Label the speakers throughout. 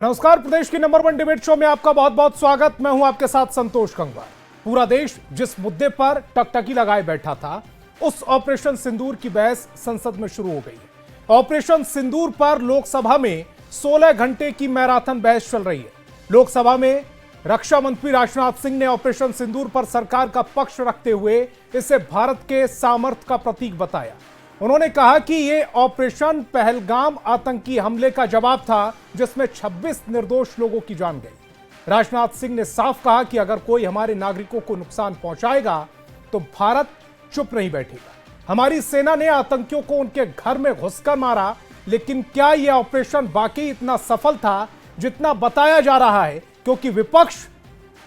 Speaker 1: नमस्कार। प्रदेश की number 1 debate show में आपका बहुत बहुत स्वागत। मैं हूं आपके साथ संतोष गंगवार। पूरा देश जिस मुद्दे पर टकटकी लगाए बैठा था, उस ऑपरेशन सिंदूर की बहस संसद में शुरू हो गई है। ऑपरेशन सिंदूर पर लोकसभा में 16 घंटे की मैराथन बहस चल रही है। लोकसभा में रक्षा मंत्री राजनाथ सिंह ने ऑपरेशन सिंदूर पर सरकार का पक्ष रखते हुए इसे भारत के सामर्थ्य का प्रतीक बताया। उन्होंने कहा कि यह ऑपरेशन पहलगाम आतंकी हमले का जवाब था, जिसमें 26 निर्दोष लोगों की जान गई। राजनाथ सिंह ने साफ कहा कि अगर कोई हमारे नागरिकों को नुकसान पहुंचाएगा तो भारत चुप नहीं बैठेगा। हमारी सेना ने आतंकियों को उनके घर में घुसकर मारा, लेकिन क्या यह ऑपरेशन वाकई इतना सफल था जितना बताया जा रहा है? क्योंकि विपक्ष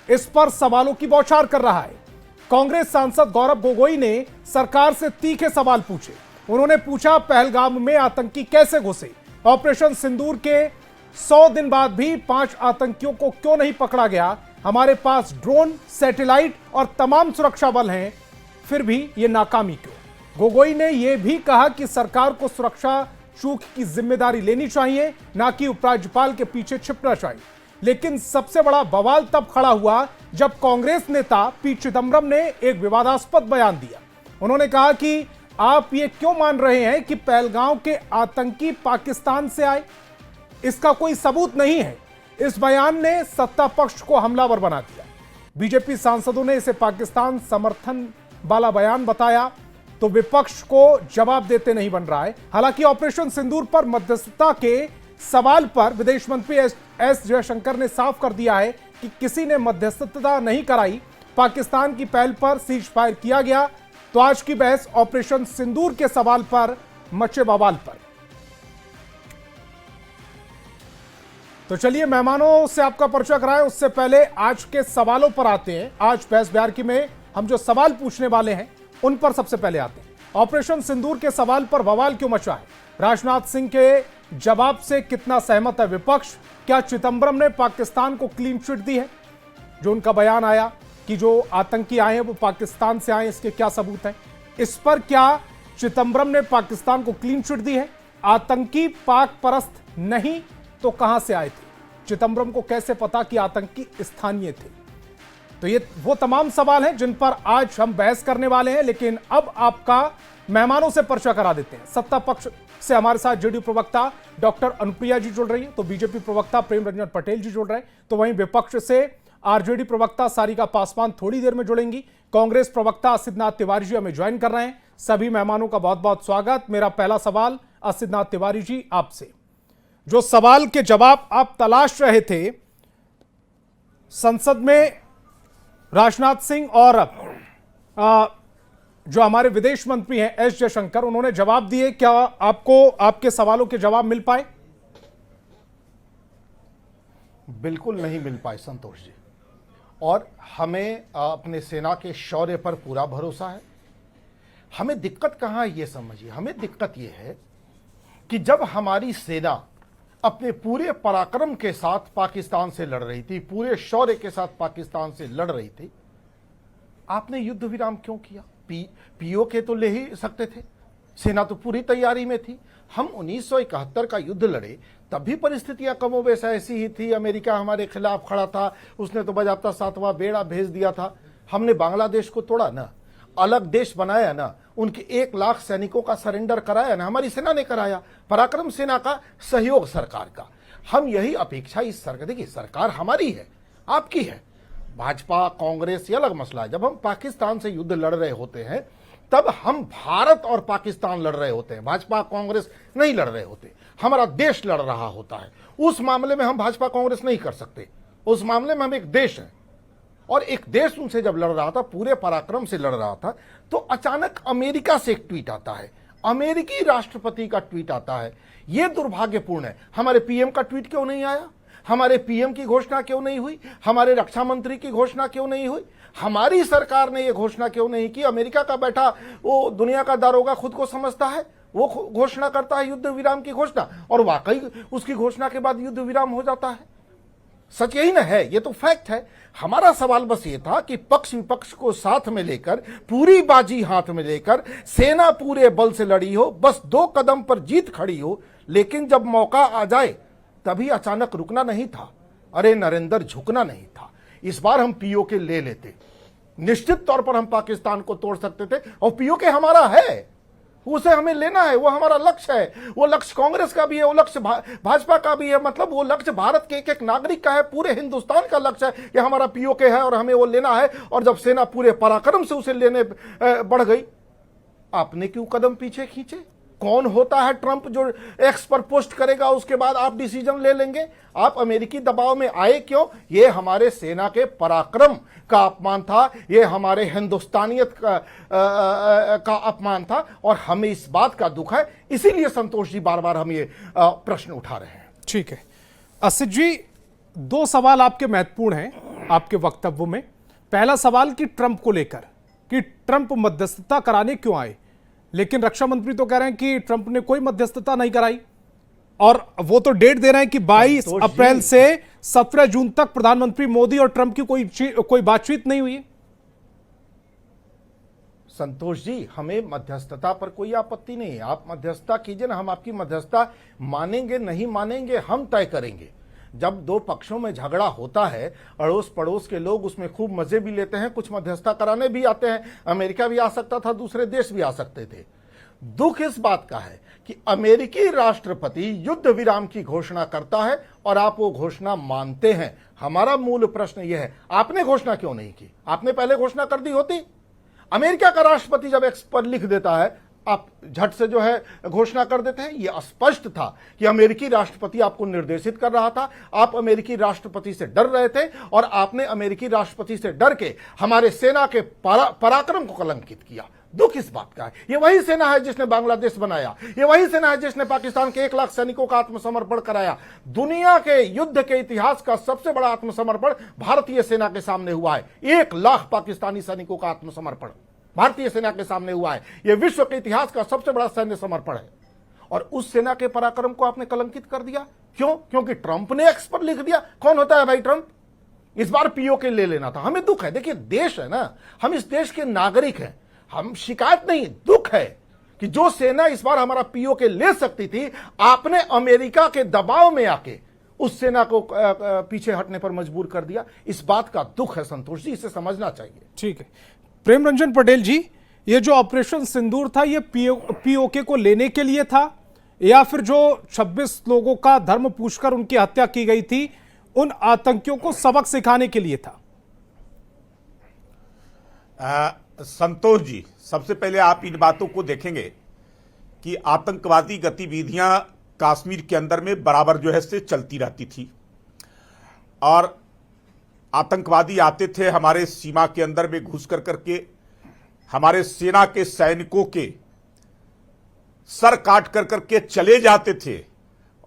Speaker 1: इस पर सवालों की बौछार कर रहा है। कांग्रेस सांसद गौरव गोगोई ने सरकार से तीखे सवाल पूछे। उन्होंने पूछा, पहलगाम में आतंकी कैसे घुसे? ऑपरेशन सिंदूर के 100 दिन बाद भी 5 आतंकियों को क्यों नहीं पकड़ा गया? हमारे पास ड्रोन, सैटेलाइट और तमाम सुरक्षा बल हैं, फिर भी यह नाकामी क्यों? गोगोई ने यह भी कहा कि सरकार को सुरक्षा चूक की जिम्मेदारी लेनी चाहिए, ना कि उपराज्यपाल के पीछे छिपना चाहिए। लेकिन सबसे बड़ा बवाल तब खड़ा हुआ जब कांग्रेस नेता पी चिदंबरम ने एक विवादास्पद बयान दिया। उन्होंने कहा कि आप ये क्यों मान रहे हैं कि पहलगाम के आतंकी पाकिस्तान से आए? इसका कोई सबूत नहीं है। इस बयान ने सत्ता पक्ष को हमलावर बना दिया। बीजेपी सांसदों ने इसे पाकिस्तान समर्थन वाला बयान बताया, तो विपक्ष को जवाब देते नहीं बन रहा है। हालांकि ऑपरेशन सिंदूर पर मध्यस्थता के सवाल पर विदेश मंत्री एस जयशंकर ने साफ कर दिया है कि किसी ने मध्यस्थता नहीं कराई, पाकिस्तान की पहल पर सीज फायर किया गया। तो आज की बहस ऑपरेशन सिंदूर के सवाल पर मचे बवाल पर। तो चलिए मेहमानों से आपका परिचय कराएं, उससे पहले आज के सवालों पर आते हैं। आज बहस बयारकी में हम जो सवाल पूछने वाले हैं उन पर सबसे पहले आते हैं। ऑपरेशन सिंदूर के सवाल पर बवाल क्यों मचा है? राजनाथ सिंह के जवाब से कितना सहमत है विपक्ष? क्या चिदंबरम ने पाकिस्तान को क्लीन चिट दी है? जो उनका बयान आया कि जो आतंकी आए हैं वो पाकिस्तान से आए, इसके क्या सबूत हैं? इस पर क्या चिदंबरम ने पाकिस्तान को क्लीन चिट दी है? आतंकी पाक परस्त नहीं तो कहां से आए थे? चिदंबरम को कैसे पता कि आतंकी स्थानीय थे? तो ये वो तमाम सवाल हैं जिन पर आज हम बहस करने वाले हैं। लेकिन अब आपका मेहमानों से परिचय करा देते हैं। सत्ता पक्ष से हमारे साथ जेडीयू प्रवक्ता डॉक्टर अनुप्रिया जी जुड़ रही है, तो बीजेपी प्रवक्ता प्रेम रंजन पटेल जी जुड़ रहे हैं, तो वहीं विपक्ष से आरजेडी प्रवक्ता सारिका पासवान थोड़ी देर में जुड़ेंगी। कांग्रेस प्रवक्ता असितनाथ तिवारी जी हमें ज्वाइन कर रहे हैं। सभी मेहमानों का बहुत बहुत स्वागत। मेरा पहला सवाल असितनाथ तिवारी जी आपसे, जो सवाल के जवाब आप तलाश रहे थे, संसद में राजनाथ सिंह और जो हमारे विदेश मंत्री हैं एस जयशंकर, उन्होंने जवाब दिए। क्या आपको आपके सवालों के जवाब मिल पाए?
Speaker 2: बिल्कुल नहीं मिल पाए संतोष जी, और हमें अपने सेना के शौर्य पर पूरा भरोसा है। हमें दिक्कत कहाँ है ये समझिए। हमें दिक्कत ये है कि जब हमारी सेना अपने पूरे पराक्रम के साथ पाकिस्तान से लड़ रही थी, पूरे शौर्य के साथ पाकिस्तान से लड़ रही थी, आपने युद्ध विराम क्यों किया? पीओके तो ले ही सकते थे, सेना तो पूरी तैयारी में थी। हम 1971 का युद्ध लड़े, तब भी परिस्थितियां कमोबेश ऐसी ही थी। अमेरिका हमारे खिलाफ खड़ा था, उसने तो बजाबता 7वां बेड़ा भेज दिया था। हमने बांग्लादेश को तोड़ा ना, अलग देश बनाया ना, उनके 1 लाख सैनिकों का सरेंडर कराया ना, हमारी सेना ने कराया। पराक्रम सेना का, सहयोग सरकार का। हम यही अपेक्षा इस सरकार, देखिए सरकार हमारी है, आपकी है। भाजपा कांग्रेस ये अलग मसला है। जब हम पाकिस्तान से युद्ध लड़ रहे होते हैं तब हम भारत और पाकिस्तान लड़ रहे होते हैं, भाजपा कांग्रेस नहीं लड़ रहे होते। हमारा देश लड़ रहा होता है। उस मामले में हम भाजपा कांग्रेस नहीं कर सकते। उस मामले में हम एक देश हैं, और एक देश उनसे जब लड़ रहा था, पूरे पराक्रम से लड़ रहा था, तो अचानक अमेरिका से एक ट्वीट आता है, अमेरिकी राष्ट्रपति का ट्वीट आता है। यह दुर्भाग्यपूर्ण है। हमारे पीएम का ट्वीट क्यों नहीं आया? हमारे पीएम की घोषणा क्यों नहीं हुई? हमारे रक्षा मंत्री की घोषणा क्यों नहीं हुई? हमारी सरकार ने यह घोषणा क्यों नहीं की? अमेरिका का बैठा वो दुनिया का दारोगा खुद को समझता है, वो घोषणा करता है युद्ध विराम की घोषणा, और वाकई उसकी घोषणा के बाद युद्ध विराम हो जाता है। सच यही ना है, ये तो फैक्ट है। हमारा सवाल बस ये था कि पक्ष विपक्ष को साथ में लेकर, पूरी बाजी हाथ में लेकर सेना पूरे बल से लड़ी हो, बस 2 कदम पर जीत खड़ी हो, लेकिन जब मौका आ जाए तभी अचानक रुकना नहीं था। अरे नरेंद्र, झुकना नहीं था। इस बार हम पीओके ले लेते, निश्चित तौर पर हम पाकिस्तान को तोड़ सकते थे। और पीओके हमारा है, उसे हमें लेना है, वो हमारा लक्ष्य है। वो लक्ष्य कांग्रेस का भी है, वो लक्ष्य भाजपा का भी है। मतलब वो लक्ष्य भारत के एक एक नागरिक का है, पूरे हिंदुस्तान का लक्ष्य है कि हमारा पीओके है और हमें वो लेना है। और जब सेना पूरे पराक्रम से उसे लेने बढ़ गई, आपने क्यों कदम पीछे खींचे? कौन होता है ट्रंप जो एक्स पर पोस्ट करेगा उसके बाद आप डिसीजन ले लेंगे? आप अमेरिकी दबाव में आए क्यों? ये हमारे सेना के पराक्रम का अपमान था, ये हमारे हिंदुस्तानियत का अपमान था, और हमें इस बात का दुख है। इसीलिए संतोष जी बार बार हम ये प्रश्न उठा रहे हैं।
Speaker 1: ठीक है असित जी, दो सवाल आपके महत्वपूर्ण हैं आपके वक्तव्य में। पहला सवाल कि ट्रंप को लेकर, कि ट्रंप मध्यस्थता कराने क्यों आए, लेकिन रक्षा मंत्री तो कह रहे हैं कि ट्रंप ने कोई मध्यस्थता नहीं कराई, और वो तो डेट दे रहे हैं कि 22 अप्रैल से 17 जून तक प्रधानमंत्री मोदी और ट्रंप की कोई बातचीत नहीं हुई है।
Speaker 2: संतोष जी, हमें मध्यस्थता पर कोई आपत्ति नहीं है। आप मध्यस्थता कीजिए ना, हम आपकी मध्यस्थता मानेंगे नहीं मानेंगे हम तय करेंगे। जब दो पक्षों में झगड़ा होता है, अड़ोस पड़ोस के लोग उसमें खूब मजे भी लेते हैं, कुछ मध्यस्थता कराने भी आते हैं। अमेरिका भी आ सकता था, दूसरे देश भी आ सकते थे। दुख इस बात का है कि अमेरिकी राष्ट्रपति युद्ध विराम की घोषणा करता है और आप वो घोषणा मानते हैं। हमारा मूल प्रश्न यह है, आपने घोषणा क्यों नहीं की? आपने पहले घोषणा कर दी होती। अमेरिका का राष्ट्रपति जब एक्स पर लिख देता है, आप झट से जो है घोषणा कर देते हैं। यह स्पष्ट था कि अमेरिकी राष्ट्रपति आपको निर्देशित कर रहा था, आप अमेरिकी राष्ट्रपति से डर रहे थे, और आपने अमेरिकी राष्ट्रपति से डर के हमारे सेना के पराक्रम को कलंकित किया। दुख इस बात का है, ये वही सेना है जिसने बांग्लादेश बनाया, ये वही सेना है जिसने पाकिस्तान के 1 लाख सैनिकों का आत्मसमर्पण कराया। दुनिया के युद्ध के इतिहास का सबसे बड़ा आत्मसमर्पण भारतीय सेना के सामने हुआ है। 1 लाख पाकिस्तानी सैनिकों का आत्मसमर्पण भारतीय सेना के सामने हुआ है। यह विश्व के इतिहास का सबसे बड़ा सैन्य समर्पण है, और उस सेना के पराक्रम को आपने कलंकित कर दिया। क्यों? क्योंकि ट्रंप ने एक्स पर लिख दिया। कौन होता है भाई ट्रंप? इस बार पीओके ले लेना था। हमें दुख है, देखिए देश है ना, हम इस देश के नागरिक हैं, हम शिकायत नहीं, दुख है कि जो सेना इस बार हमारा पीओके ले सकती थी, आपने अमेरिका के दबाव में आके उस सेना को पीछे हटने पर मजबूर कर दिया। इस बात का दुख है संतोष जी, इसे समझना चाहिए।
Speaker 1: ठीक है प्रेम रंजन पटेल जी, ये जो ऑपरेशन सिंदूर था, ये पीओके को लेने के लिए था, या फिर जो 26 लोगों का धर्म पूछकर उनकी हत्या की गई थी, उन आतंकियों को सबक सिखाने के लिए था?
Speaker 3: संतोष जी, सबसे पहले आप इन बातों को देखेंगे कि आतंकवादी गतिविधियां कश्मीर के अंदर में बराबर जो है से चलती रहती थी, और आतंकवादी आते थे हमारे सीमा के अंदर में घुस कर करके हमारे सेना के सैनिकों के सर काट कर करके चले जाते थे,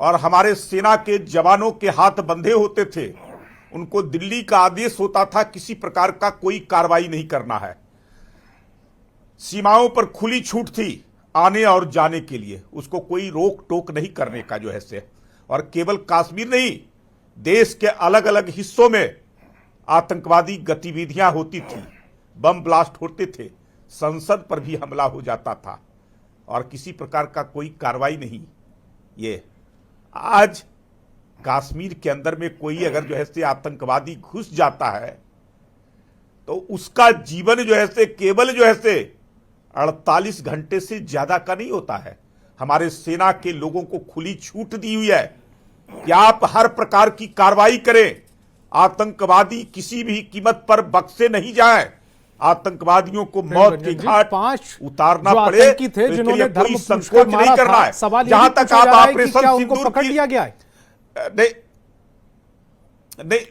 Speaker 3: और हमारे सेना के जवानों के हाथ बंधे होते थे। उनको दिल्ली का आदेश होता था किसी प्रकार का कोई कार्रवाई नहीं करना है। सीमाओं पर खुली छूट थी आने और जाने के लिए, उसको कोई रोक टोक नहीं करने का जो है से। और केवल कश्मीर नहीं, देश के अलग अलग हिस्सों में आतंकवादी गतिविधियां होती थी, बम ब्लास्ट होते थे, संसद पर भी हमला हो जाता था, और किसी प्रकार का कोई कार्रवाई नहीं। ये आज कश्मीर के अंदर में कोई अगर जो है से आतंकवादी घुस जाता है, तो उसका जीवन जो है से केवल जो है से 48 घंटे से ज्यादा का नहीं होता है। हमारे सेना के लोगों को खुली छूट दी हुई है कि आप हर प्रकार की कार्रवाई करें, आतंकवादी किसी भी कीमत पर बख्शे नहीं जाए, आतंकवादियों को मौत के घाट उतारना पड़े,
Speaker 1: थे जिन्होंने धर्म
Speaker 3: कोई संकोच नहीं करना है। जहां तक आप ऑपरेशन सिंदूर
Speaker 1: पकड़ लिया गया है,
Speaker 3: नहीं,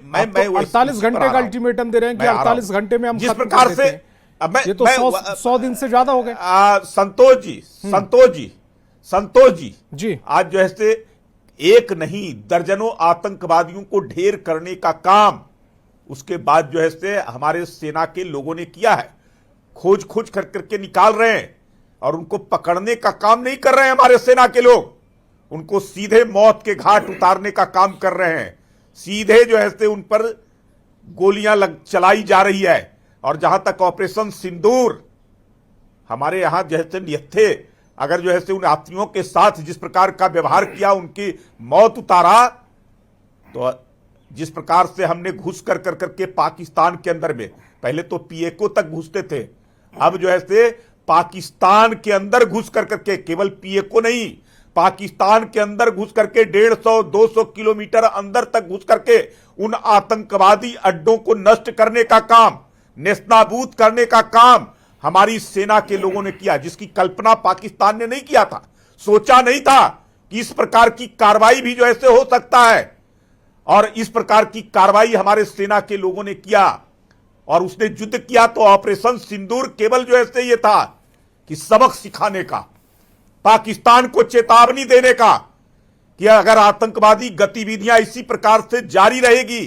Speaker 3: मैं
Speaker 1: 48 घंटे का अल्टीमेटम दे रहे हैं कि 48 घंटे में हम
Speaker 3: जिस प्रकार से,
Speaker 1: ये तो 100 दिन से ज्यादा हो गए।
Speaker 3: संतोष जी, आज जो है से एक नहीं दर्जनों आतंकवादियों को ढेर करने का काम उसके बाद जो है से हमारे सेना के लोगों ने किया है। खोज कर करके निकाल रहे हैं, और उनको पकड़ने का काम नहीं कर रहे हैं हमारे सेना के लोग, उनको सीधे मौत के घाट उतारने का काम कर रहे हैं। सीधे जो है से उन पर गोलियां चलाई जा रही है। और जहां तक ऑपरेशन सिंदूर, हमारे यहां जो है से निहत्थे अगर जो है से उन यात्रियों के साथ जिस प्रकार का व्यवहार किया, उनकी मौत उतारा, तो जिस प्रकार से हमने घुस कर करके पाकिस्तान के अंदर में, पहले तो पीएको तक घुसते थे, अब जो है से पाकिस्तान के अंदर घुस कर करके, केवल पीएको नहीं, पाकिस्तान के अंदर घुस करके 150-200 किलोमीटर अंदर तक घुस करके उन आतंकवादी अड्डों को नष्ट करने का काम, नेस्तनाबूद करने का काम हमारी सेना के लोगों ने किया, जिसकी कल्पना पाकिस्तान ने नहीं किया था। सोचा नहीं था कि इस प्रकार की कार्रवाई भी जो ऐसे हो सकता है, और इस प्रकार की कार्रवाई हमारे सेना के लोगों ने किया और उसने युद्ध किया। तो ऑपरेशन सिंदूर केवल जो ऐसे ये था कि सबक सिखाने का, पाकिस्तान को चेतावनी देने का कि अगर आतंकवादी गतिविधियां इसी प्रकार से जारी रहेगी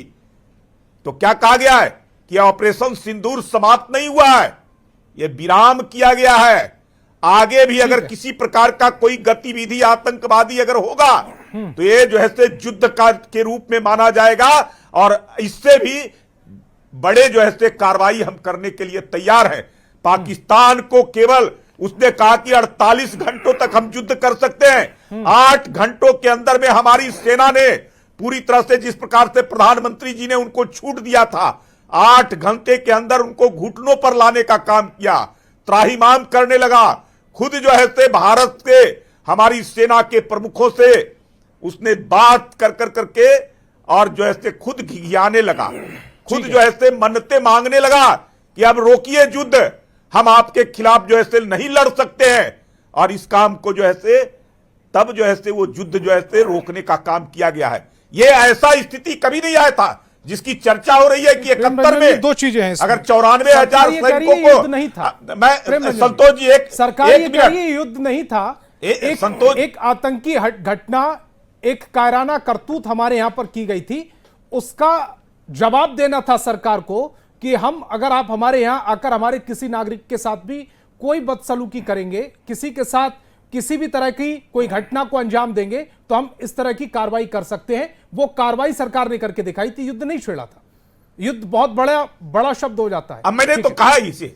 Speaker 3: तो क्या कहा गया है कि ऑपरेशन सिंदूर समाप्त नहीं हुआ है, यह विराम किया गया है। आगे भी अगर किसी प्रकार का कोई गतिविधि आतंकवादी अगर होगा तो ये जो है से युद्ध के रूप में माना जाएगा और इससे भी बड़े जो है से कार्रवाई हम करने के लिए तैयार हैं। पाकिस्तान को केवल उसने कहा कि 48 घंटों तक हम युद्ध कर सकते हैं, 8 घंटों के अंदर में हमारी सेना ने पूरी तरह से, जिस प्रकार से प्रधानमंत्री जी ने उनको छूट दिया था, 8 घंटे के अंदर उनको घुटनों पर लाने का काम किया, त्राहिमाम करने लगा। खुद जो है से भारत के हमारी सेना के प्रमुखों से उसने बात कर करके और जो है से खुद घिघियाने लगा, खुद जो है से मन्नतें मांगने लगा कि अब रोकिए युद्ध, हम आपके खिलाफ जो है से नहीं लड़ सकते हैं। और इस काम को जो है से तब जो है से वो युद्ध जो है से रोकने का काम किया गया है। ये ऐसा स्थिति कभी नहीं आया था जिसकी चर्चा हो रही है कि 71 में
Speaker 1: दो चीजें हैं,
Speaker 3: अगर 94,000 सैनिकों को
Speaker 1: युद्ध नहीं था।
Speaker 3: मैं संतोष जी
Speaker 1: सरकार ये कह रही है युद्ध नहीं था, एक आतंकी घटना, एक कायराना करतूत हमारे यहां पर की गई थी, उसका जवाब देना था सरकार को कि हम, अगर आप हमारे यहां आकर हमारे किसी नागरिक के साथ भी कोई बदसलूकी करेंगे, किसी के साथ किसी भी तरह की कोई घटना को अंजाम देंगे तो हम इस तरह की कार्रवाई कर सकते हैं। वो कार्रवाई सरकार ने करके दिखाई थी, युद्ध नहीं छेड़ा था। युद्ध बहुत बड़ा शब्द हो जाता है।
Speaker 3: अब मैंने तो कहा इसे,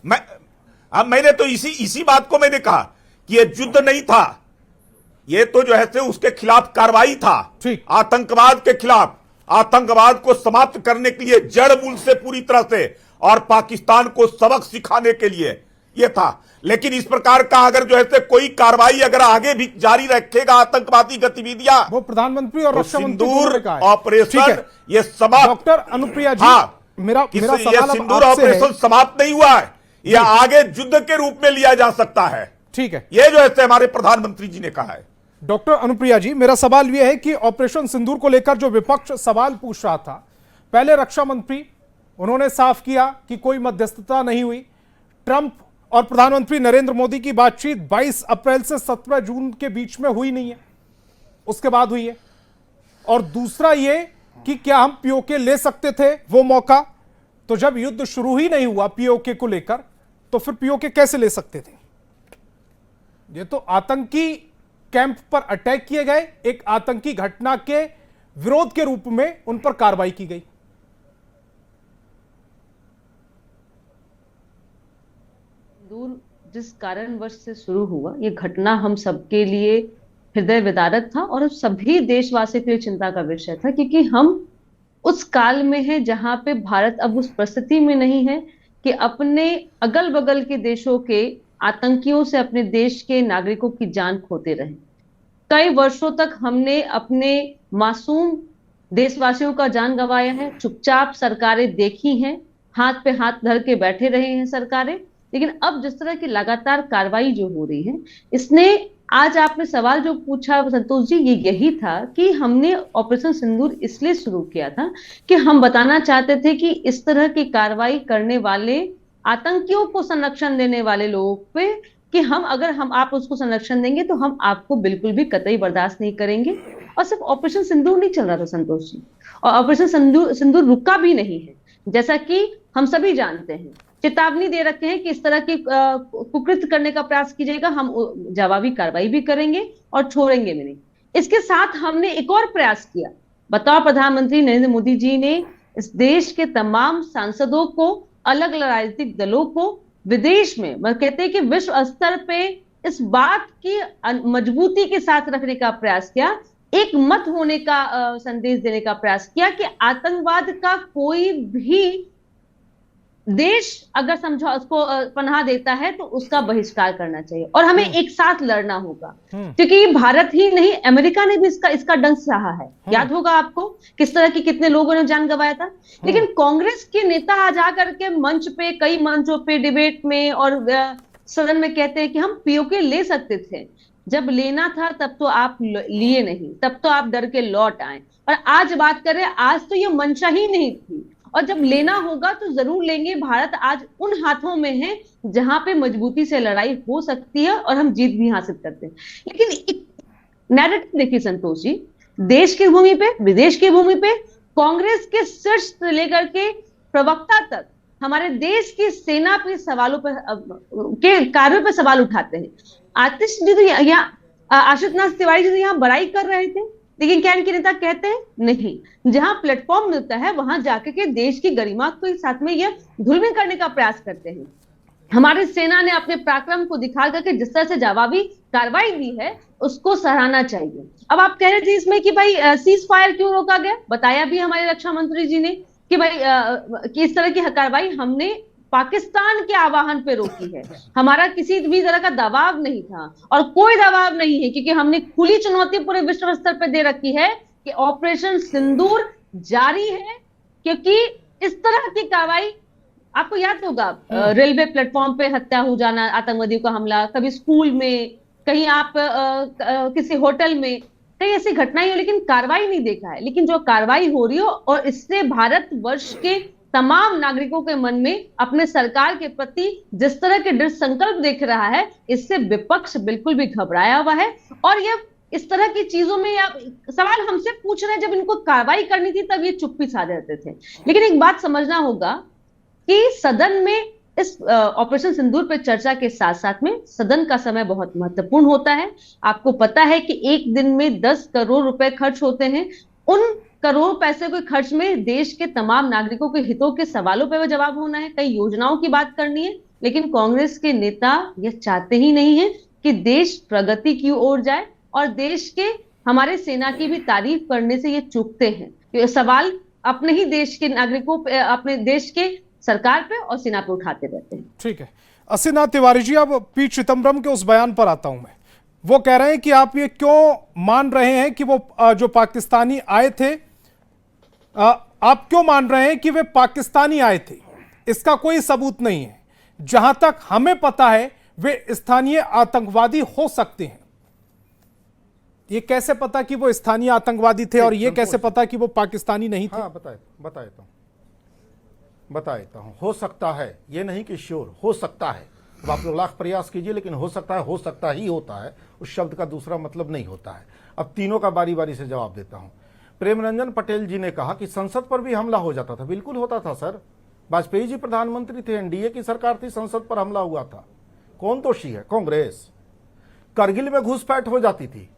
Speaker 3: मैंने तो इसी बात को मैंने कहा कि यह युद्ध नहीं था, यह तो जो है से उसके खिलाफ कार्रवाई था, आतंकवाद के खिलाफ, आतंकवाद को समाप्त करने के लिए जड़ मूल से पूरी तरह से, और पाकिस्तान को सबक सिखाने के लिए यह था। लेकिन इस प्रकार का अगर जो है से कोई कार्रवाई अगर आगे भी जारी रखेगा आतंकवादी गतिविधियां,
Speaker 1: वो प्रधानमंत्री और रक्षा मंत्री
Speaker 3: सिंदूर ऑपरेशन ये समाप्त,
Speaker 1: डॉक्टर अनुप्रिया जी, मेरा
Speaker 3: सवाल सिंदूर ऑपरेशन समाप्त नहीं हुआ है, यह आगे युद्ध के रूप में लिया जा सकता है।
Speaker 1: ठीक है,
Speaker 3: यह जो है हमारे प्रधानमंत्री जी ने कहा है।
Speaker 1: डॉक्टर अनुप्रिया जी, मेरा सवाल यह है कि ऑपरेशन सिंदूर को लेकर जो विपक्ष सवाल पूछ रहा था, पहले रक्षा मंत्री उन्होंने साफ किया कि कोई मध्यस्थता नहीं हुई, ट्रंप और प्रधानमंत्री नरेंद्र मोदी की बातचीत 22 अप्रैल से 17 जून के बीच में हुई नहीं है, उसके बाद हुई है। और दूसरा ये कि क्या हम पीओके ले सकते थे वो मौका, तो जब युद्ध शुरू ही नहीं हुआ पीओके को लेकर तो फिर पीओके कैसे ले सकते थे? ये तो आतंकी कैंप पर अटैक किए गए, एक आतंकी घटना के विरोध के रूप में उन पर कार्रवाई की गई।
Speaker 4: जिस कारणवश से शुरू हुआ ये घटना हम सबके लिए हृदय विदारक था और सभी देशवासियों के लिए चिंता का विषय था, क्योंकि हम उस काल में हैं जहां पे भारत अब उस परिस्थिति में नहीं है कि अपने अगल बगल के देशों के आतंकियों से अपने देश के नागरिकों की जान खोते रहे। कई वर्षों तक हमने अपने मासूम देशवासियों का जान गंवाया है, चुपचाप सरकारें देखी हैं, हाथ पे हाथ धर के बैठे रहे हैं सरकारें। लेकिन अब जिस तरह की लगातार कार्रवाई जो हो रही है, इसने, आज आपने सवाल जो पूछा संतोष जी, ये यही था कि हमने ऑपरेशन सिंदूर इसलिए शुरू किया था कि हम बताना चाहते थे कि इस तरह की कार्रवाई करने वाले आतंकियों को संरक्षण देने वाले लोगों पे कि हम आप उसको संरक्षण देंगे तो हम आपको बिल्कुल भी कतई बर्दाश्त नहीं करेंगे। और सिर्फ ऑपरेशन सिंदूर नहीं चल रहा था संतोष जी, और ऑपरेशन सिंदूर रुका भी नहीं है, जैसा कि हम सभी जानते हैं। चेतावनी दे रखे हैं कि इस तरह की कुकृत्य करने का प्रयास कीजिएगा, हम जवाबी कार्रवाई भी करेंगे और छोड़ेंगे भी नहीं। इसके साथ हमने एक और प्रयास किया। बताओ, प्रधानमंत्री नरेंद्र मोदी जी ने इस देश के तमाम सांसदों को, अलग अलग राजनीतिक दलों को विदेश में, मैं कहते हैं कि विश्व स्तर पे इस बात की मजबूती के साथ रखने का प्रयास किया। एक मत होने का संदेश देने का प्रयास किया कि आतंकवाद का कोई भी देश अगर समझो उसको पनाह देता है तो उसका बहिष्कार करना चाहिए और हमें एक साथ लड़ना होगा, क्योंकि भारत ही नहीं अमेरिका ने भी इसका डंक सहा है। याद होगा आपको किस तरह की कितने लोगों ने जान गंवाया था। लेकिन कांग्रेस के नेता आ जाकर के मंच पे, कई मंचों पे, डिबेट में और सदन में कहते हैं कि हम पीओके ले सकते थे, जब लेना था तब तो आप लिए नहीं, तब तो आप डर के लौट आए। और आज बात करें, आज तो ये मंशा ही नहीं थी, और जब लेना होगा तो जरूर लेंगे। भारत आज उन हाथों में है जहां पे मजबूती से लड़ाई हो सकती है और हम जीत भी हासिल करते हैं। लेकिन एक नैरेटिव देखिए संतोष जी, देश की भूमि पे, विदेश की भूमि पे कांग्रेस के शीर्ष से लेकर के प्रवक्ता तक हमारे देश की सेना पे सवालों पर के कार्यों पर सवाल उठाते हैं। आतिश जी तो यहाँ, आशुतोष तिवारी जी तो यहाँ बड़ाई कर रहे थे, लेकिन क्या इनके नेता कहते हैं नहीं, जहां प्लेटफॉर्म मिलता है वहां जाकर के देश की गरिमा को साथ में यह धूमिल करने का प्रयास करते हैं। हमारी सेना ने अपने पराक्रम को दिखा करके जिस तरह से जवाबी कार्रवाई दी है उसको सराहना चाहिए। अब आप कह रहे थे इसमें कि भाई सीज फायर क्यों रोका गया, बताया भी हमारे रक्षा मंत्री जी ने कि भाई कि इस तरह की कार्रवाई हमने पाकिस्तान के आह्वान पे रोकी है, हमारा किसी भी तरह का दबाव नहीं था और कोई दबाव नहीं है, क्योंकि हमने खुली चुनौती पूरे विश्व स्तर पे दे रखी है कि ऑपरेशन सिंदूर जारी है। क्योंकि इस तरह की कार्रवाई, आपको याद होगा रेलवे प्लेटफॉर्म पे हत्या हो जाना, आतंकवादियों का हमला, कभी स्कूल में, कहीं आप किसी होटल में, कई ऐसी घटनाएं हो, लेकिन कार्रवाई नहीं देखा है। लेकिन जो कार्रवाई हो रही हो और इससे भारत वर्ष के तमाम नागरिकों के मन में अपने सरकार के प्रति जिस तरह के दृढ़ संकल्प देख रहा है, इससे विपक्ष बिल्कुल भी घबराया हुआ है। और ये इस तरह की चीजों में आप सवाल हमसे पूछ रहे हैं, जब इनको कार्रवाई करनी थी तब ये चुप्पी साध रहते थे। लेकिन एक बात समझना होगा कि सदन में इस ऑपरेशन सिंदूर पर चर्चा के साथ साथ में सदन का समय बहुत महत्वपूर्ण होता है। आपको पता है कि एक दिन में 10 करोड़ रुपए खर्च होते हैं। उन करोड़ पैसे के खर्च में देश के तमाम नागरिकों के हितों के सवालों पर जवाब होना है, कई योजनाओं की बात करनी है। लेकिन कांग्रेस के नेता यह चाहते ही नहीं है कि देश प्रगति की ओर जाए और देश के हमारे सेना की भी तारीफ करने से ये चूकते हैं। ये सवाल अपने ही देश के नागरिकों पे, अपने देश के सरकार पे और सेना पे उठाते रहते हैं। ठीक है,
Speaker 1: अस्सीनाथ तिवारी जी, अब पी चिदम्बरम के उस बयान पर आता हूं मैं। वो कह रहे हैं कि आप ये क्यों मान रहे हैं कि वो जो पाकिस्तानी आए थे, आप क्यों मान रहे हैं कि वे पाकिस्तानी आए थे? इसका कोई सबूत नहीं है। जहां तक हमें पता है वे स्थानीय आतंकवादी हो सकते हैं। ये कैसे पता कि वो स्थानीय आतंकवादी थे और ये कैसे पता कि वो पाकिस्तानी नहीं थे?
Speaker 2: हाँ, बताता हूं। हो सकता है, ये नहीं कि श्योर, हो सकता है। अब आप लोग लाख प्रयास कीजिए, लेकिन हो सकता ही होता है। उस शब्द का दूसरा मतलब नहीं होता है। अब तीनों का बारी बारी से जवाब देता हूं। प्रेम रंजन पटेल जी ने कहा कि संसद पर भी हमला हो जाता था। बिल्कुल होता था सर। वाजपेयी जी प्रधानमंत्री थे, एनडीए की सरकार थी, संसद पर हमला हुआ था। कौन दोषी है? कांग्रेस। करगिल में घुसपैठ हो जाती थी,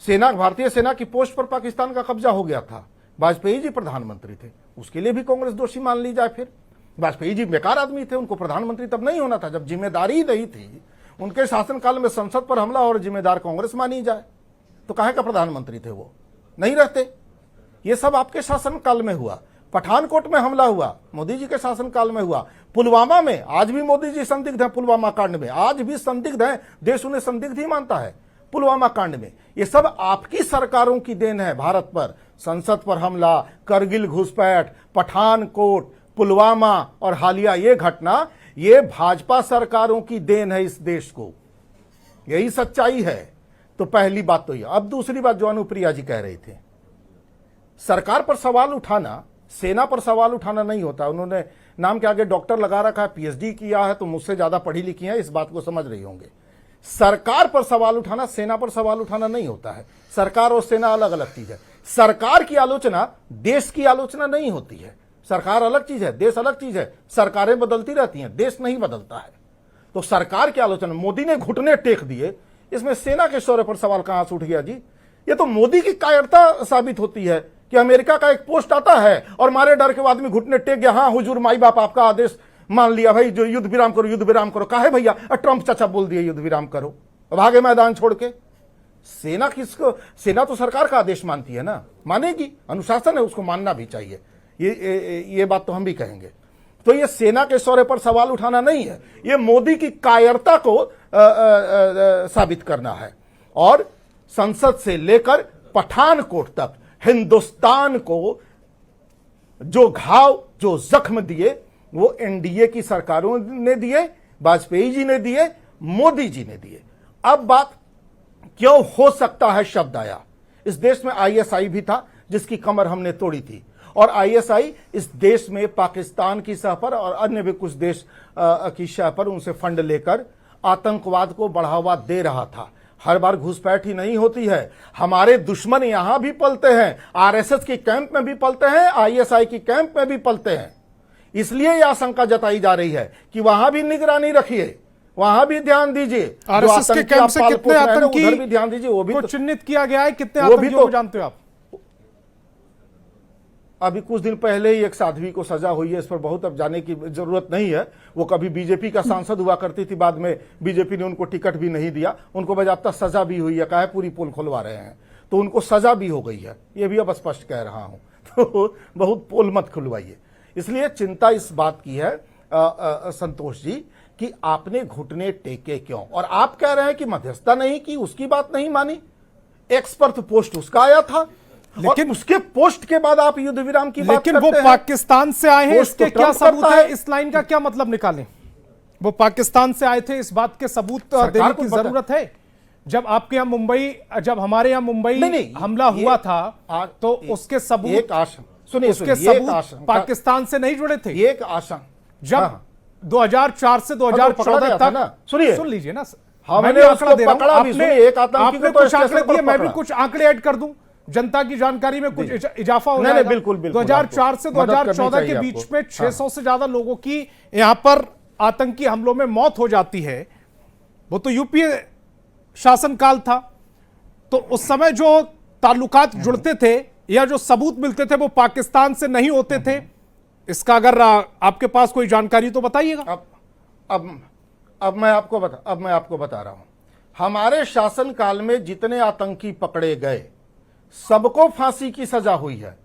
Speaker 2: सेना, भारतीय सेना की पोस्ट पर पाकिस्तान का कब्जा हो गया था, वाजपेयी जी प्रधानमंत्री थे, उसके लिए भी कांग्रेस दोषी मान ली जाए। फिर वाजपेयी जी बेकार आदमी थे, उनको प्रधानमंत्री तब नहीं होना था जब जिम्मेदारी नहीं थी। उनके शासनकाल में संसद पर हमला और जिम्मेदार कांग्रेस मानी जाए तो काहे का प्रधानमंत्री थे? वो नहीं रहते। ये सब आपके शासनकाल में हुआ। पठानकोट में हमला हुआ, मोदी जी के शासनकाल में हुआ। पुलवामा में आज भी मोदी जी संदिग्ध हैं, पुलवामा कांड में आज भी संदिग्ध हैं, देश उन्हें संदिग्ध ही मानता है पुलवामा कांड में। ये सब आपकी सरकारों की देन है। भारत पर संसद पर हमला, करगिल घुसपैठ, पठानकोट, पुलवामा और हालिया ये घटना, ये भाजपा सरकारों की देन है इस देश को। यही सच्चाई है। तो पहली बात तो ये। अब दूसरी बात जो अनुप्रिया जी कह रही थे, सरकार पर सवाल उठाना, सेना पर सवाल उठाना नहीं होता। उन्होंने नाम के आगे डॉक्टर लगा रखा है, पीएचडी किया है, तो मुझसे ज्यादा पढ़ी लिखी है, इस बात को समझ रही होंगे। सरकार पर सवाल उठाना, सेना पर सवाल उठाना नहीं होता है। सरकार और सेना अलग अलग चीज है। सरकार की आलोचना देश की आलोचना नहीं होती है। सरकार अलग चीज है, देश अलग चीज है। सरकारें बदलती रहती हैं, देश नहीं बदलता है। तो सरकार की आलोचना, मोदी ने घुटने टेक दिए, इसमें सेना के शौर्य पर सवाल कहां से उठ गया जी? ये तो मोदी की कायरता साबित होती है कि अमेरिका का एक पोस्ट आता है और मारे डर के आदमी घुटने टेक गया। हाँ हुजूर, माई बाप आपका आदेश मान लिया भाई, जो युद्ध विराम करो, युद्ध विराम करो। काहे भैया? ट्रंप चाचा बोल दिए युद्ध विराम करो, भागे मैदान छोड़ के। सेना किसको, सेना तो सरकार का आदेश मानती है ना, मानेगी, अनुशासन है, उसको मानना भी चाहिए। ये बात तो हम भी कहेंगे। तो ये सेना के शौर्य पर सवाल उठाना नहीं है, ये मोदी की कायरता को साबित करना है। और संसद से लेकर पठानकोट तक हिंदुस्तान को जो घाव, जो जख्म दिए, वो एनडीए की सरकारों ने दिए, वाजपेयी जी ने दिए, मोदी जी ने दिए। अब बात क्यों हो सकता है शब्द आया। इस देश में आईएसआई भी था जिसकी कमर हमने तोड़ी थी, और आईएसआई इस देश में पाकिस्तान की सह पर और अन्य भी कुछ देश की सह पर उनसे फंड लेकर आतंकवाद को बढ़ावा दे रहा था। हर बार घुसपैठ ही नहीं होती है, हमारे दुश्मन यहां भी पलते हैं, आरएसएस के कैंप में भी पलते हैं, आईएसआई की कैंप में भी पलते हैं। इसलिए यह आशंका जताई जा रही है कि वहां भी निगरानी रखिए, वहां भी ध्यान दीजिए।
Speaker 1: आरएसएस के कैंप से कितने आतंकी
Speaker 2: उधर भी ध्यान दीजिए, वो भी
Speaker 1: चिन्हित किया गया है, कितने आतंकियों को जानते हो आप?
Speaker 2: अभी कुछ दिन पहले ही एक साध्वी को सजा हुई है, इस पर बहुत अब जाने की जरूरत नहीं है। वो कभी बीजेपी का सांसद हुआ करती थी, बाद में बीजेपी ने उनको टिकट भी नहीं दिया, उनको बजाबता सजा भी हुई है, कहा है पूरी पोल खुलवा रहे हैं, तो उनको सजा भी हो गई है, ये भी अब स्पष्ट कह रहा हूं। तो बहुत पोल मत खुलवाइए। इसलिए चिंता इस बात की है संतोष जी कि आपने घुटने टेके क्यों, और आप कह रहे हैं कि मध्यस्थता नहीं की, उसकी बात नहीं मानी। एक्सपर्ट पोस्ट उसका आया था, लेकिन उसके पोस्ट के बाद आप युद्ध विराम की बात करते हैं।
Speaker 1: लेकिन वो पाकिस्तान से आए हैं, इसके क्या सबूत है? इस लाइन का क्या मतलब निकालें? वो पाकिस्तान से आए थे, इस बात के सबूत देने की जरूरत है? जब आपके यहाँ मुंबई, जब हमारे यहाँ मुंबई हमला हुआ था, तो उसके सबूत,
Speaker 2: सुनिए,
Speaker 1: उसके सबूत पाकिस्तान से नहीं जुड़े थे।
Speaker 2: एक आशा
Speaker 1: जब 2004 से 2014 तक,
Speaker 2: सुनिए,
Speaker 1: सुन लीजिए ना,
Speaker 2: हमने उसको पकड़ा भी, सुनिए, एक आतंकी को
Speaker 1: कुछ आंकड़े दिए, मैं भी कुछ आंकड़े ऐड कर दूं, जनता की जानकारी में कुछ इजाफा हो जाएगा।
Speaker 2: बिल्कुल
Speaker 1: 2004 से 2014 के बीच में 600 से ज्यादा लोगों की यहां पर आतंकी हमलों में मौत हो जाती है। वो तो यूपीए शासनकाल था, तो उस समय जो ताल्लुकात जुड़ते थे या जो सबूत मिलते थे वो पाकिस्तान से नहीं होते थे। इसका अगर आपके पास कोई जानकारी तो बताइएगा।
Speaker 2: अब मैं आपको बता रहा हूं, हमारे शासनकाल में जितने आतंकी पकड़े गए सबको फांसी की सजा हुई है,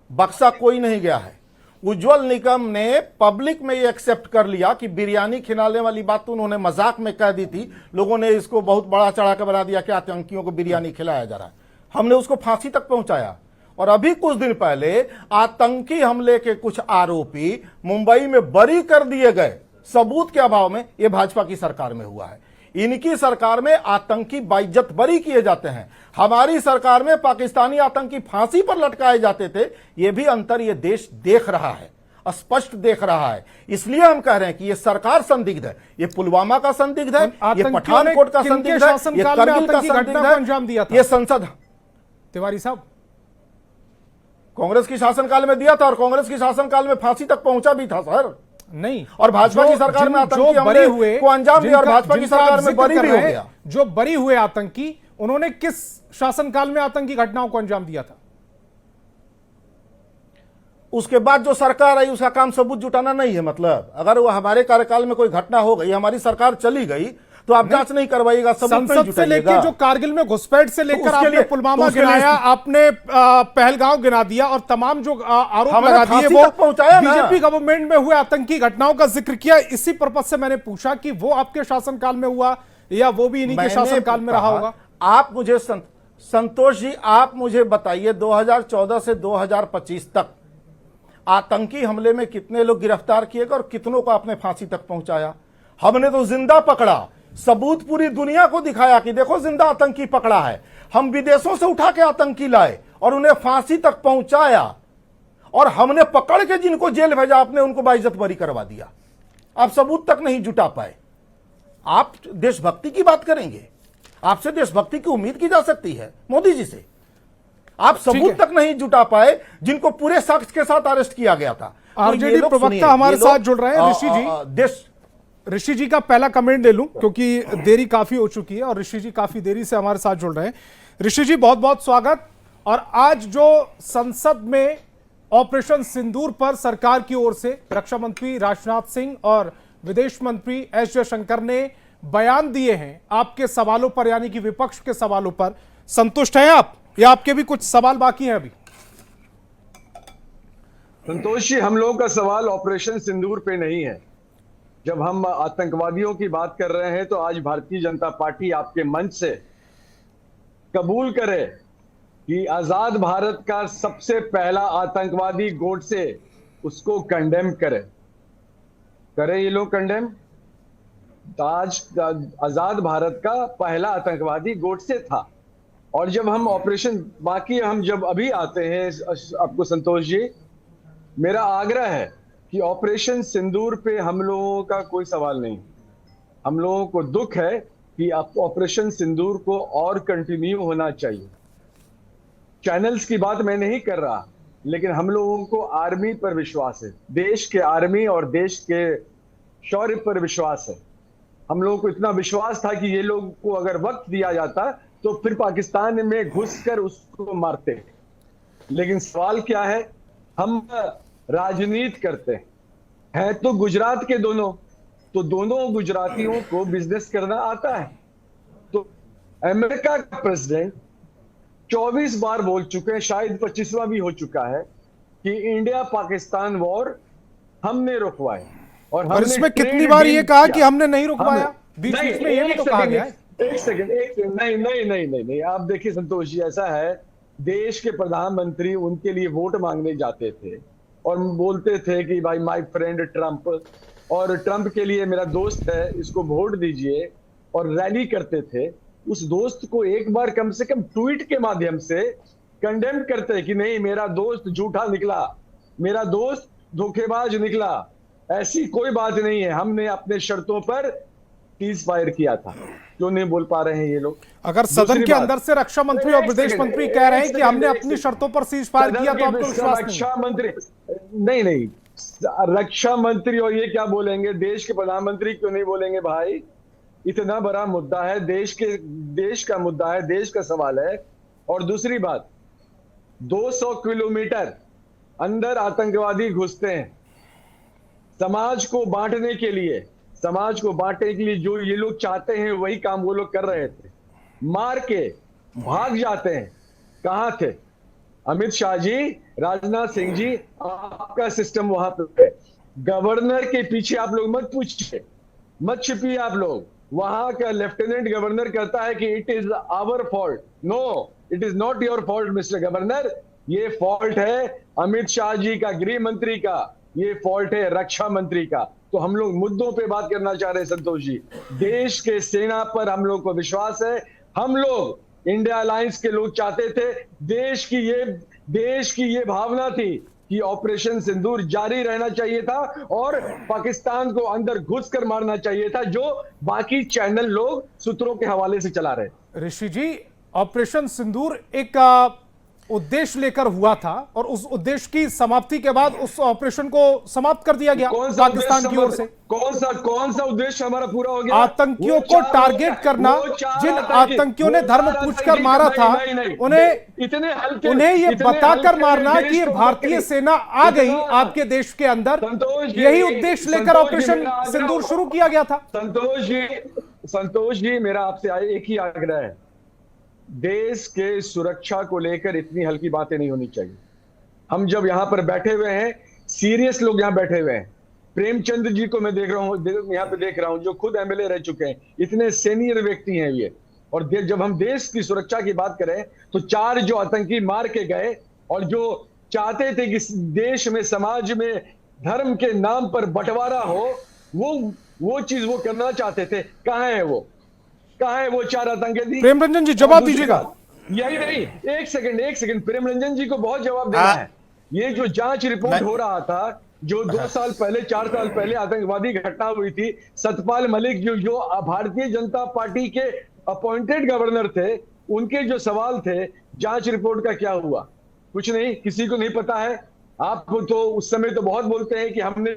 Speaker 2: बक्सा कोई नहीं गया है। उज्जवल निकम ने पब्लिक में ये एक्सेप्ट कर लिया कि बिरयानी खिलाने वाली बात तो उन्होंने मजाक में कह दी थी, लोगों ने इसको बहुत बड़ा चढ़ा कर बना दिया कि आतंकियों को बिरयानी खिलाया जा रहा है। हमने उसको फांसी तक पहुंचाया। और अभी कुछ दिन पहले आतंकी हमले के कुछ आरोपी मुंबई में बरी कर दिए गए, सबूत के अभाव में। यह भाजपा की सरकार में हुआ है। इनकी सरकार में आतंकी बाइज्जत बरी किए जाते हैं, हमारी सरकार में पाकिस्तानी आतंकी फांसी पर लटकाए जाते थे। यह भी अंतर ये देश देख रहा है, स्पष्ट देख रहा है। इसलिए हम कह रहे हैं कि ये सरकार संदिग्ध है, ये पुलवामा का संदिग्ध है, ये पठानकोट का संदिग्ध है, ये करगिल का संदिग्ध है, ये संसद।
Speaker 1: तिवारी साहब,
Speaker 2: कांग्रेस की शासनकाल में दिया था, और कांग्रेस की शासनकाल में फांसी तक पहुंचा भी था सर।
Speaker 1: नहीं,
Speaker 2: और भाजपा की सरकार में आतंकी हमले हुए को अंजाम दिया, और भाजपा की सरकार में बरी भी हो गया।
Speaker 1: जो बरी हुए आतंकी, उन्होंने किस शासनकाल में आतंकी घटनाओं को अंजाम दिया था?
Speaker 2: उसके बाद जो सरकार आई उसका काम सबूत जुटाना नहीं है। मतलब अगर वो हमारे कार्यकाल में कोई घटना हो गई, हमारी सरकार चली गई, तो आप जांच नहीं करवाइएगा,
Speaker 1: संसद से लेकर जो कारगिल में घुसपैठ से लेकर आपने पुलवामा गिनाया, आपने पहलगांव गिना दिया, और तमाम जो आरोप लगा दिए वो बीजेपी गवर्नमेंट में हुए आतंकी घटनाओं का जिक्र किया। इसी पर्पज से मैंने पूछा कि वो आपके शासनकाल में हुआ या वो भी इन्हीं के शासनकाल में रहा होगा।
Speaker 2: आप मुझे संतोष जी, आप मुझे बताइए 2014 से 2025 तक आतंकी हमले में कितने लोग गिरफ्तार किए गए और कितनों को आपने फांसी तक पहुंचाया? हमने तो जिंदा पकड़ा, सबूत पूरी दुनिया को दिखाया कि देखो जिंदा आतंकी पकड़ा है। हम विदेशों से उठा के आतंकी लाए और उन्हें फांसी तक पहुंचाया, और हमने पकड़ के जिनको जेल भेजा आपने उनको बाइज्जत बरी करवा दिया। आप सबूत तक नहीं जुटा पाए। आप देशभक्ति की बात करेंगे, आपसे देशभक्ति की उम्मीद की जा सकती है मोदी जी से। आप सबूत तक नहीं जुटा पाए जिनको पूरे साक्ष्य के साथ अरेस्ट किया गया था।
Speaker 1: आरजेडी प्रवक्ता हमारे साथ जुड़ रहे हैं, ऋषि जी। ऋषि जी का पहला कमेंट ले लूं क्योंकि देरी काफी हो चुकी है और ऋषि जी काफी देरी से हमारे साथ जुड़ रहे हैं। ऋषि जी, बहुत बहुत स्वागत। और आज जो संसद में ऑपरेशन सिंदूर पर सरकार की ओर से रक्षा मंत्री राजनाथ सिंह और विदेश मंत्री एस जयशंकर ने बयान दिए हैं आपके सवालों पर, यानी कि विपक्ष के सवालों पर, संतुष्ट हैं आप या आपके भी कुछ सवाल बाकी हैं अभी?
Speaker 5: संतोष जी, हम लोगों का सवाल ऑपरेशन सिंदूर पे नहीं है। जब हम आतंकवादियों की बात कर रहे हैं तो आज भारतीय जनता पार्टी आपके मंच से कबूल करे कि आजाद भारत का सबसे पहला आतंकवादी गोडसे, उसको कंडेम करे ये लोग कंडेम। आज आजाद भारत का पहला आतंकवादी गोडसे था। और जब हम ऑपरेशन बाकी हम जब अभी आते हैं आपको संतोष जी, मेरा आग्रह है कि ऑपरेशन सिंदूर पे हम लोगों का कोई सवाल नहीं। हम लोगों को दुख है कि ऑपरेशन सिंदूर को और कंटिन्यू होना चाहिए। चैनल्स की बात मैं नहीं कर रहा, लेकिन हम लोगों को आर्मी पर विश्वास है, देश के आर्मी और देश के शौर्य पर विश्वास है। हम लोगों को इतना विश्वास था कि ये लोग को अगर वक्त दिया जाता तो फिर पाकिस्तान में घुसकर उसको मारते। लेकिन सवाल क्या है, हम राजनीति करते हैं तो गुजरात के दोनों, तो दोनों गुजरातियों को बिजनेस करना आता है। तो अमेरिका का प्रेसिडेंट 24 बार बोल चुके हैं, शायद 25वां भी हो चुका है, कि इंडिया पाकिस्तान वॉर हमने रुकवाए।
Speaker 1: और इसमें कितनी बार ये कहा कि हमने नहीं रुकवाया? बीच बीच में ये भी तो कहा गया है।
Speaker 5: एक सेकंड नहीं, आप देखिए संतोष जी, ऐसा है, देश के प्रधानमंत्री उनके लिए वोट मांगने जाते थे और बोलते थे कि भाई माय फ्रेंड ट्रंप, और ट्रंप के लिए मेरा दोस्त है, इसको वोट दीजिए, और रैली करते थे। उस दोस्त को एक बार कम से कम ट्वीट के माध्यम से कंडेम करते कि नहीं, मेरा दोस्त झूठा निकला, मेरा दोस्त धोखेबाज निकला। ऐसी कोई बात नहीं है, हमने अपने शर्तों पर सीज फायर किया था। क्यों नहीं बोल पा रहे हैं ये लोग?
Speaker 1: अगर सदन के अंदर से रक्षा मंत्री और विदेश मंत्री कह रहे हैं कि हमने अपनी शर्तों पर सीज फायर किया, तो आपको विश्वास नहीं?
Speaker 5: रक्षा मंत्री नहीं, रक्षा मंत्री और ये क्या बोलेंगे? देश के प्रधानमंत्री क्यों नहीं बोलेंगे? भाई, इतना बड़ा मुद्दा है, देश का मुद्दा है, देश का सवाल है। और दूसरी बात, 200 किलोमीटर अंदर आतंकवादी घुसते हैं समाज को बांटने के लिए। जो ये लोग चाहते हैं वही काम वो लोग कर रहे थे, मार के भाग जाते हैं। कहां थे अमित शाह जी, राजनाथ सिंह जी? आपका सिस्टम वहां पे है। गवर्नर के पीछे आप लोग मत पूछिए, मत छिपिए आप लोग। वहां का लेफ्टिनेंट गवर्नर कहता है कि it is our fault. No, it is not your fault mister governor. ये फॉल्ट है अमित शाह जी का, गृह मंत्री का, ये फॉल्ट है रक्षा मंत्री का। तो हम लोग मुद्दों पे बात करना चाह रहे हैं संतोष जी। देश के सेना पर हम लोग को विश्वास है। हम लोग इंडिया अलायंस के लोग चाहते थे, देश की ये भावना थी कि ऑपरेशन सिंदूर जारी रहना चाहिए था और पाकिस्तान को अंदर घुसकर मारना चाहिए था, जो बाकी चैनल लोग सूत्रों के हवाले से चला रहे।
Speaker 1: ऋषि जी, ऑपरेशन सिंदूर एक उद्देश्य लेकर हुआ था और उस उद्देश्य की समाप्ति के बाद उस ऑपरेशन को समाप्त कर दिया गया पाकिस्तान की ओर से।
Speaker 5: कौन सा उद्देश्य हमारा पूरा हो गया?
Speaker 1: आतंकियों को टारगेट करना। जिन आतंकियों ने धर्म पूछकर मारा था, उन्हें ये बताकर मारना कि भारतीय सेना आ गई आपके देश के अंदर, यही उद्देश्य लेकर ऑपरेशन सिंदूर शुरू किया गया था।
Speaker 5: संतोष जी, मेरा आपसे एक ही आग्रह है, देश के सुरक्षा को लेकर इतनी हल्की बातें नहीं होनी चाहिए। हम जब यहां पर बैठे हुए हैं, सीरियस लोग यहां बैठे हुए हैं। प्रेमचंद जी को मैं देख रहा हूं, जो खुद एमएलए रह चुके हैं, इतने सीनियर व्यक्ति हैं ये। और जब हम देश की सुरक्षा की बात करें तो 4 जो आतंकी मार के गए और जो चाहते थे कि देश में, समाज में धर्म के नाम पर बंटवारा हो, वो चीज वो करना चाहते थे। कहां है वो 4 आतंकी?
Speaker 1: प्रेमरंजन जी जवाब दीजिएगा।
Speaker 5: यही नहीं, एक सेकंड, प्रेमरंजन जी को बहुत जवाब देना है। ये जो जांच रिपोर्ट हो रहा था, जो 2 साल पहले, 4 साल पहले आतंकवादी घटना हुई थी, सतपाल मलिक जो भारतीय जनता पार्टी के अपॉइंटेड गवर्नर थे, उनके जो सवाल थे, जांच रिपोर्ट का क्या हुआ? कुछ नहीं, किसी को नहीं पता है। आप तो उस समय तो बहुत बोलते हैं कि हमने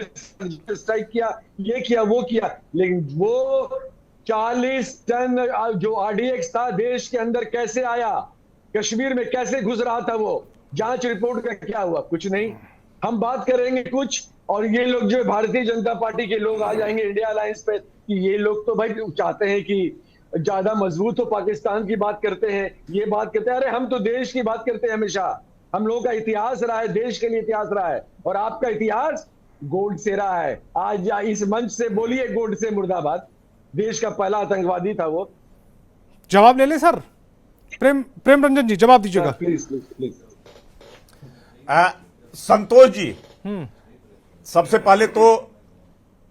Speaker 5: स्ट्राइक किया, ये किया, वो किया, लेकिन वो 40 टन जो आरडीएक्स था देश के अंदर कैसे आया, कश्मीर में कैसे घुस रहा था, वो जांच रिपोर्ट का क्या हुआ? कुछ नहीं। हम बात करेंगे कुछ, और ये लोग जो भारतीय जनता पार्टी के लोग आ जाएंगे इंडिया अलायंस पे कि ये लोग तो भाई चाहते हैं कि ज्यादा मजबूत हो, पाकिस्तान की बात करते हैं, ये बात करते हैं। अरे हम तो देश की बात करते हैं हमेशा। हम लोगों का इतिहास रहा है, देश के लिए इतिहास रहा है, और आपका इतिहास गोल्ड से रहा है। आज इस मंच से बोलिए गोल्ड से मुर्दाबाद। देश का पहला आतंकवादी था वो।
Speaker 1: जवाब ले ले सर। प्रेम रंजन जी जवाब दीजिएगा।
Speaker 5: Please please please.
Speaker 3: Santosh ji, सबसे पहले तो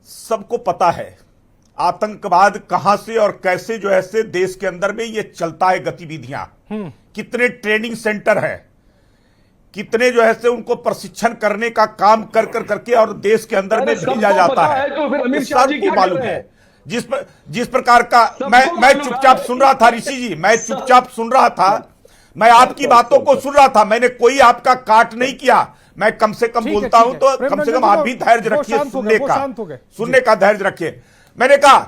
Speaker 3: सबको पता है आतंकवाद कहां से और कैसे जो है से देश के अंदर में ये चलता है गतिविधियां। कितने ट्रेनिंग सेंटर है, कितने जो है से उनको प्रशिक्षण करने का काम कर करके और देश के अंदर में भेजा जाता है,
Speaker 5: तो फिर अमित शाह जी क्या
Speaker 3: मालूम
Speaker 5: कर रहे
Speaker 3: है।
Speaker 5: हैं?
Speaker 3: जिस प्रकार का मैं चुपचाप सुन रहा था ऋषि जी, मैं चुपचाप सुन रहा था, मैं आपकी बातों को सुन रहा था, मैंने कोई आपका काट नहीं किया। मैं कम से कम बोलता हूं तो कम से कम आप भी धैर्य रखिए, सुनने का धैर्य रखिए। मैंने कहा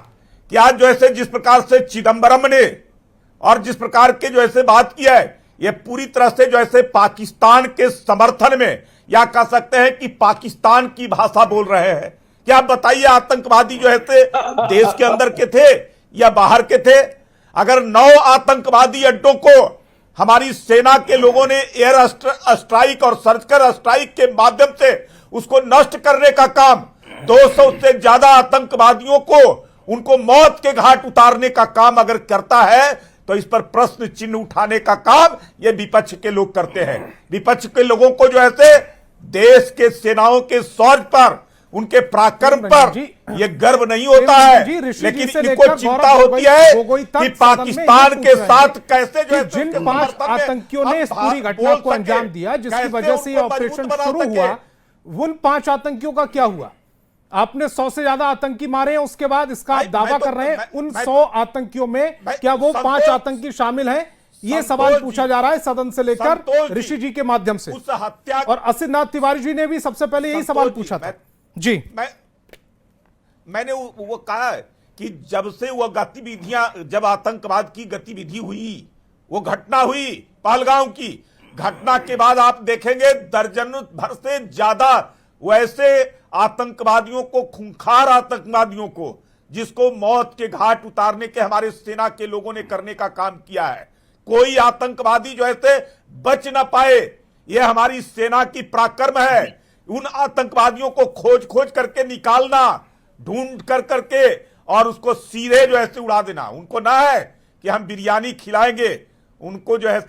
Speaker 3: कि आज जो ऐसे जिस प्रकार से चिदंबरम ने और जिस प्रकार के जो ऐसे बात किया है, ये पूरी तरह से जो ऐसे पाकिस्तान के समर्थन में, या कह सकते हैं कि पाकिस्तान की भाषा बोल रहे हैं। क्या आप बताइए, आतंकवादी जो है देश के अंदर के थे या बाहर के थे? अगर 9 आतंकवादी अड्डों को हमारी सेना के लोगों ने एयर स्ट्राइक और सर्जिकल स्ट्राइक के माध्यम से उसको नष्ट करने का काम, 200 से ज्यादा आतंकवादियों को उनको मौत के घाट उतारने का काम अगर करता है, तो इस पर प्रश्न चिन्ह उठाने का काम ये विपक्ष के लोग करते हैं। विपक्ष के लोगों को जो है देश के सेनाओं के शौर्य पर, उनके पराक्रम पर ये गर्व नहीं होता है, लेकिन इनको चिंता होती है कि पाकिस्तान के साथ कैसे जो है
Speaker 1: जिन 5 आतंकियों ने इस पूरी घटना को अंजाम दिया, जिसकी वजह से ये ऑपरेशन शुरू हुआ, उन 5 आतंकियों का क्या हुआ? आपने 100 से ज्यादा आतंकी मारे हैं, उसके बाद इसका आप दावा कर रहे हैं उन 100 आतंकियों में क्या वो 5 आतंकी शामिल हैं? ये सवाल पूछा जा रहा है सदन से लेकर ऋषि जी के माध्यम से, और असितनाथ तिवारी जी ने भी सबसे पहले यही सवाल पूछा था जी।
Speaker 3: मैंने वो कहा कि जब से वो गतिविधियां, जब आतंकवाद की गतिविधि हुई, वो घटना हुई पहलगांव की घटना के बाद आप देखेंगे दर्जन भर से ज्यादा वैसे आतंकवादियों को, खूंखार आतंकवादियों को, जिसको मौत के घाट उतारने के हमारे सेना के लोगों ने करने का काम किया है। कोई आतंकवादी जो है बच ना पाए, यह हमारी सेना की पराक्रम है। उन आतंकवादियों को खोज खोज करके निकालना, ढूंढ कर करके और उसको सीधे जो है उड़ा देना। उनको ना है कि हम बिरयानी खिलाएंगे, उनको जो है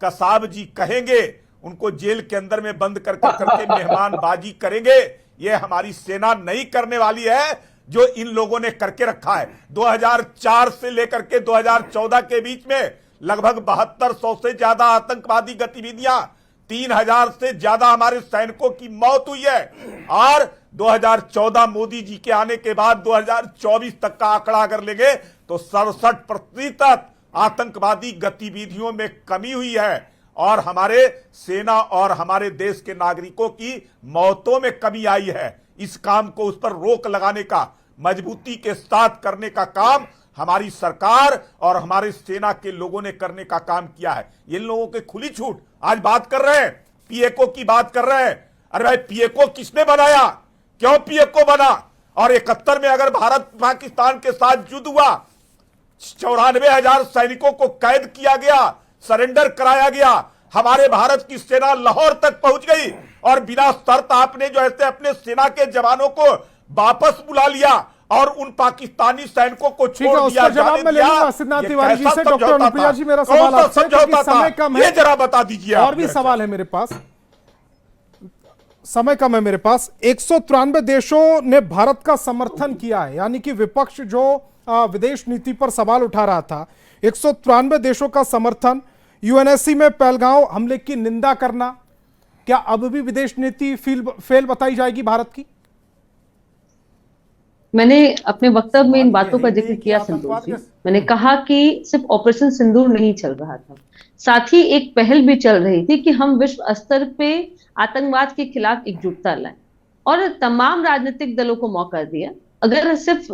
Speaker 3: कसाब जी कहेंगे, उनको जेल के अंदर में बंद करके मेहमानबाजी करेंगे। ये हमारी सेना नहीं करने वाली है, जो इन लोगों ने करके रखा है। 2004 से लेकर के 2014 के बीच में लगभग 7200 से ज्यादा आतंकवादी गतिविधियां, 3000 से ज्यादा हमारे सैनिकों की मौत हुई है। और 2014 मोदी जी के आने के बाद 2024 तक का आंकड़ा अगर लेंगे तो 67% आतंकवादी गतिविधियों में कमी हुई है, और हमारे सेना और हमारे देश के नागरिकों की मौतों में कमी आई है। इस काम को, उस पर रोक लगाने का, मजबूती के साथ करने का काम हमारी सरकार और हमारे सेना के लोगों ने करने का काम किया है। इन लोगों के खुली छूट आज बात कर रहे हैं, पीएको की बात कर रहे हैं। अरे भाई, पीएको किसने बनाया? क्यों पीएको बना? और 71 में अगर भारत पाकिस्तान के साथ युद्ध हुआ, 94,000 सैनिकों को कैद किया गया, सरेंडर कराया गया, हमारे भारत की सेना लाहौर तक पहुंच गई, और बिना शर्त आपने जो है अपने सेना के जवानों को वापस बुला लिया और उन पाकिस्तानी सैनिकों को छोड़ दिया।
Speaker 1: जवाब मैं ले लूंगा सिद्धार्थ तिवारी जी से। डॉक्टर अनुप्रिया जी, मेरा सवाल आपसे, क्योंकि समय कम है,
Speaker 3: ये जरा बता दीजिए।
Speaker 1: और भी सवाल है मेरे पास, समय कम है मेरे पास। 193 देशों ने भारत का समर्थन किया है, यानी कि विपक्ष जो विदेश नीति पर सवाल उठा रहा था, 193 देशों का समर्थन, यूएनएससी में पहलगांव हमले की निंदा करना, क्या अब भी विदेश नीति फेल बताई जाएगी भारत की?
Speaker 4: मैंने अपने वक्तव्य में इन बातों का जिक्र किया संतोष जी। मैंने कहा कि सिर्फ ऑपरेशन सिंदूर नहीं चल रहा था, साथ ही एक पहल भी चल रही थी कि हम विश्व स्तर पे आतंकवाद के खिलाफ एकजुटता लाएं, और तमाम राजनीतिक दलों को मौका दिया अगर सिर्फ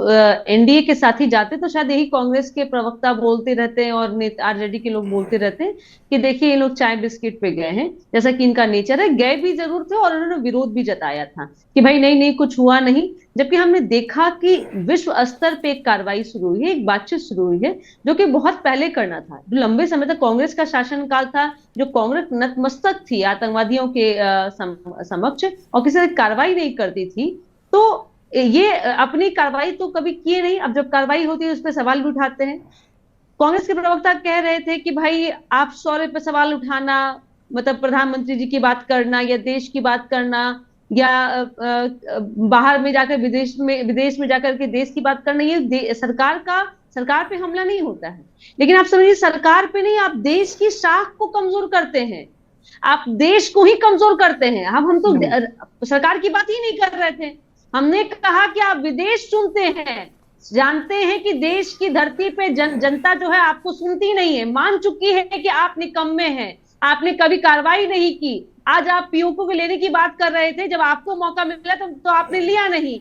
Speaker 4: एनडीए के साथ ही जाते तो शायद यही कांग्रेस के प्रवक्ता बोलते रहते हैं और आरजेडी के लोग बोलते रहते हैं कि देखिए ये लोग चाय बिस्किट पे गए हैं, जैसा कि इनका नेचर है। गए भी जरूर थे और उन्होंने विरोध भी जताया था कि भाई नहीं नहीं कुछ हुआ नहीं। जबकि हमने देखा कि विश्व स्तर पे एक कार्रवाई शुरू हुई है, एक बातचीत शुरू हुई है, जो कि बहुत पहले करना था। जो लंबे समय तक कांग्रेस का शासनकाल था, जो कांग्रेस नतमस्तक थी आतंकवादियों के समक्ष और किसी तरह कार्रवाई नहीं करती थी, तो ये अपनी कार्रवाई तो कभी किए नहीं। अब जब कार्रवाई होती है उस पर सवाल भी उठाते हैं। कांग्रेस के प्रवक्ता कह रहे थे कि भाई आप शौर्य पे सवाल उठाना, मतलब प्रधानमंत्री जी की बात करना या देश की बात करना या बाहर में जाकर विदेश में जाकर के देश की बात करना, ये सरकार पे हमला नहीं होता है। लेकिन आप समझिए, सरकार पे नहीं, आप देश की साख को कमजोर करते हैं, आप देश को ही कमजोर करते हैं। अब हम तो सरकार की बात ही नहीं कर रहे थे, हमने कहा कि आप विदेश सुनते हैं, जानते हैं कि देश की धरती पे जनता जो है आपको सुनती नहीं है, मान चुकी है कि आप निकम्मे हैं, आपने कभी कार्रवाई नहीं की। आज आप पीओके को लेने की बात कर रहे थे, जब आपको मौका मिला तो आपने लिया नहीं।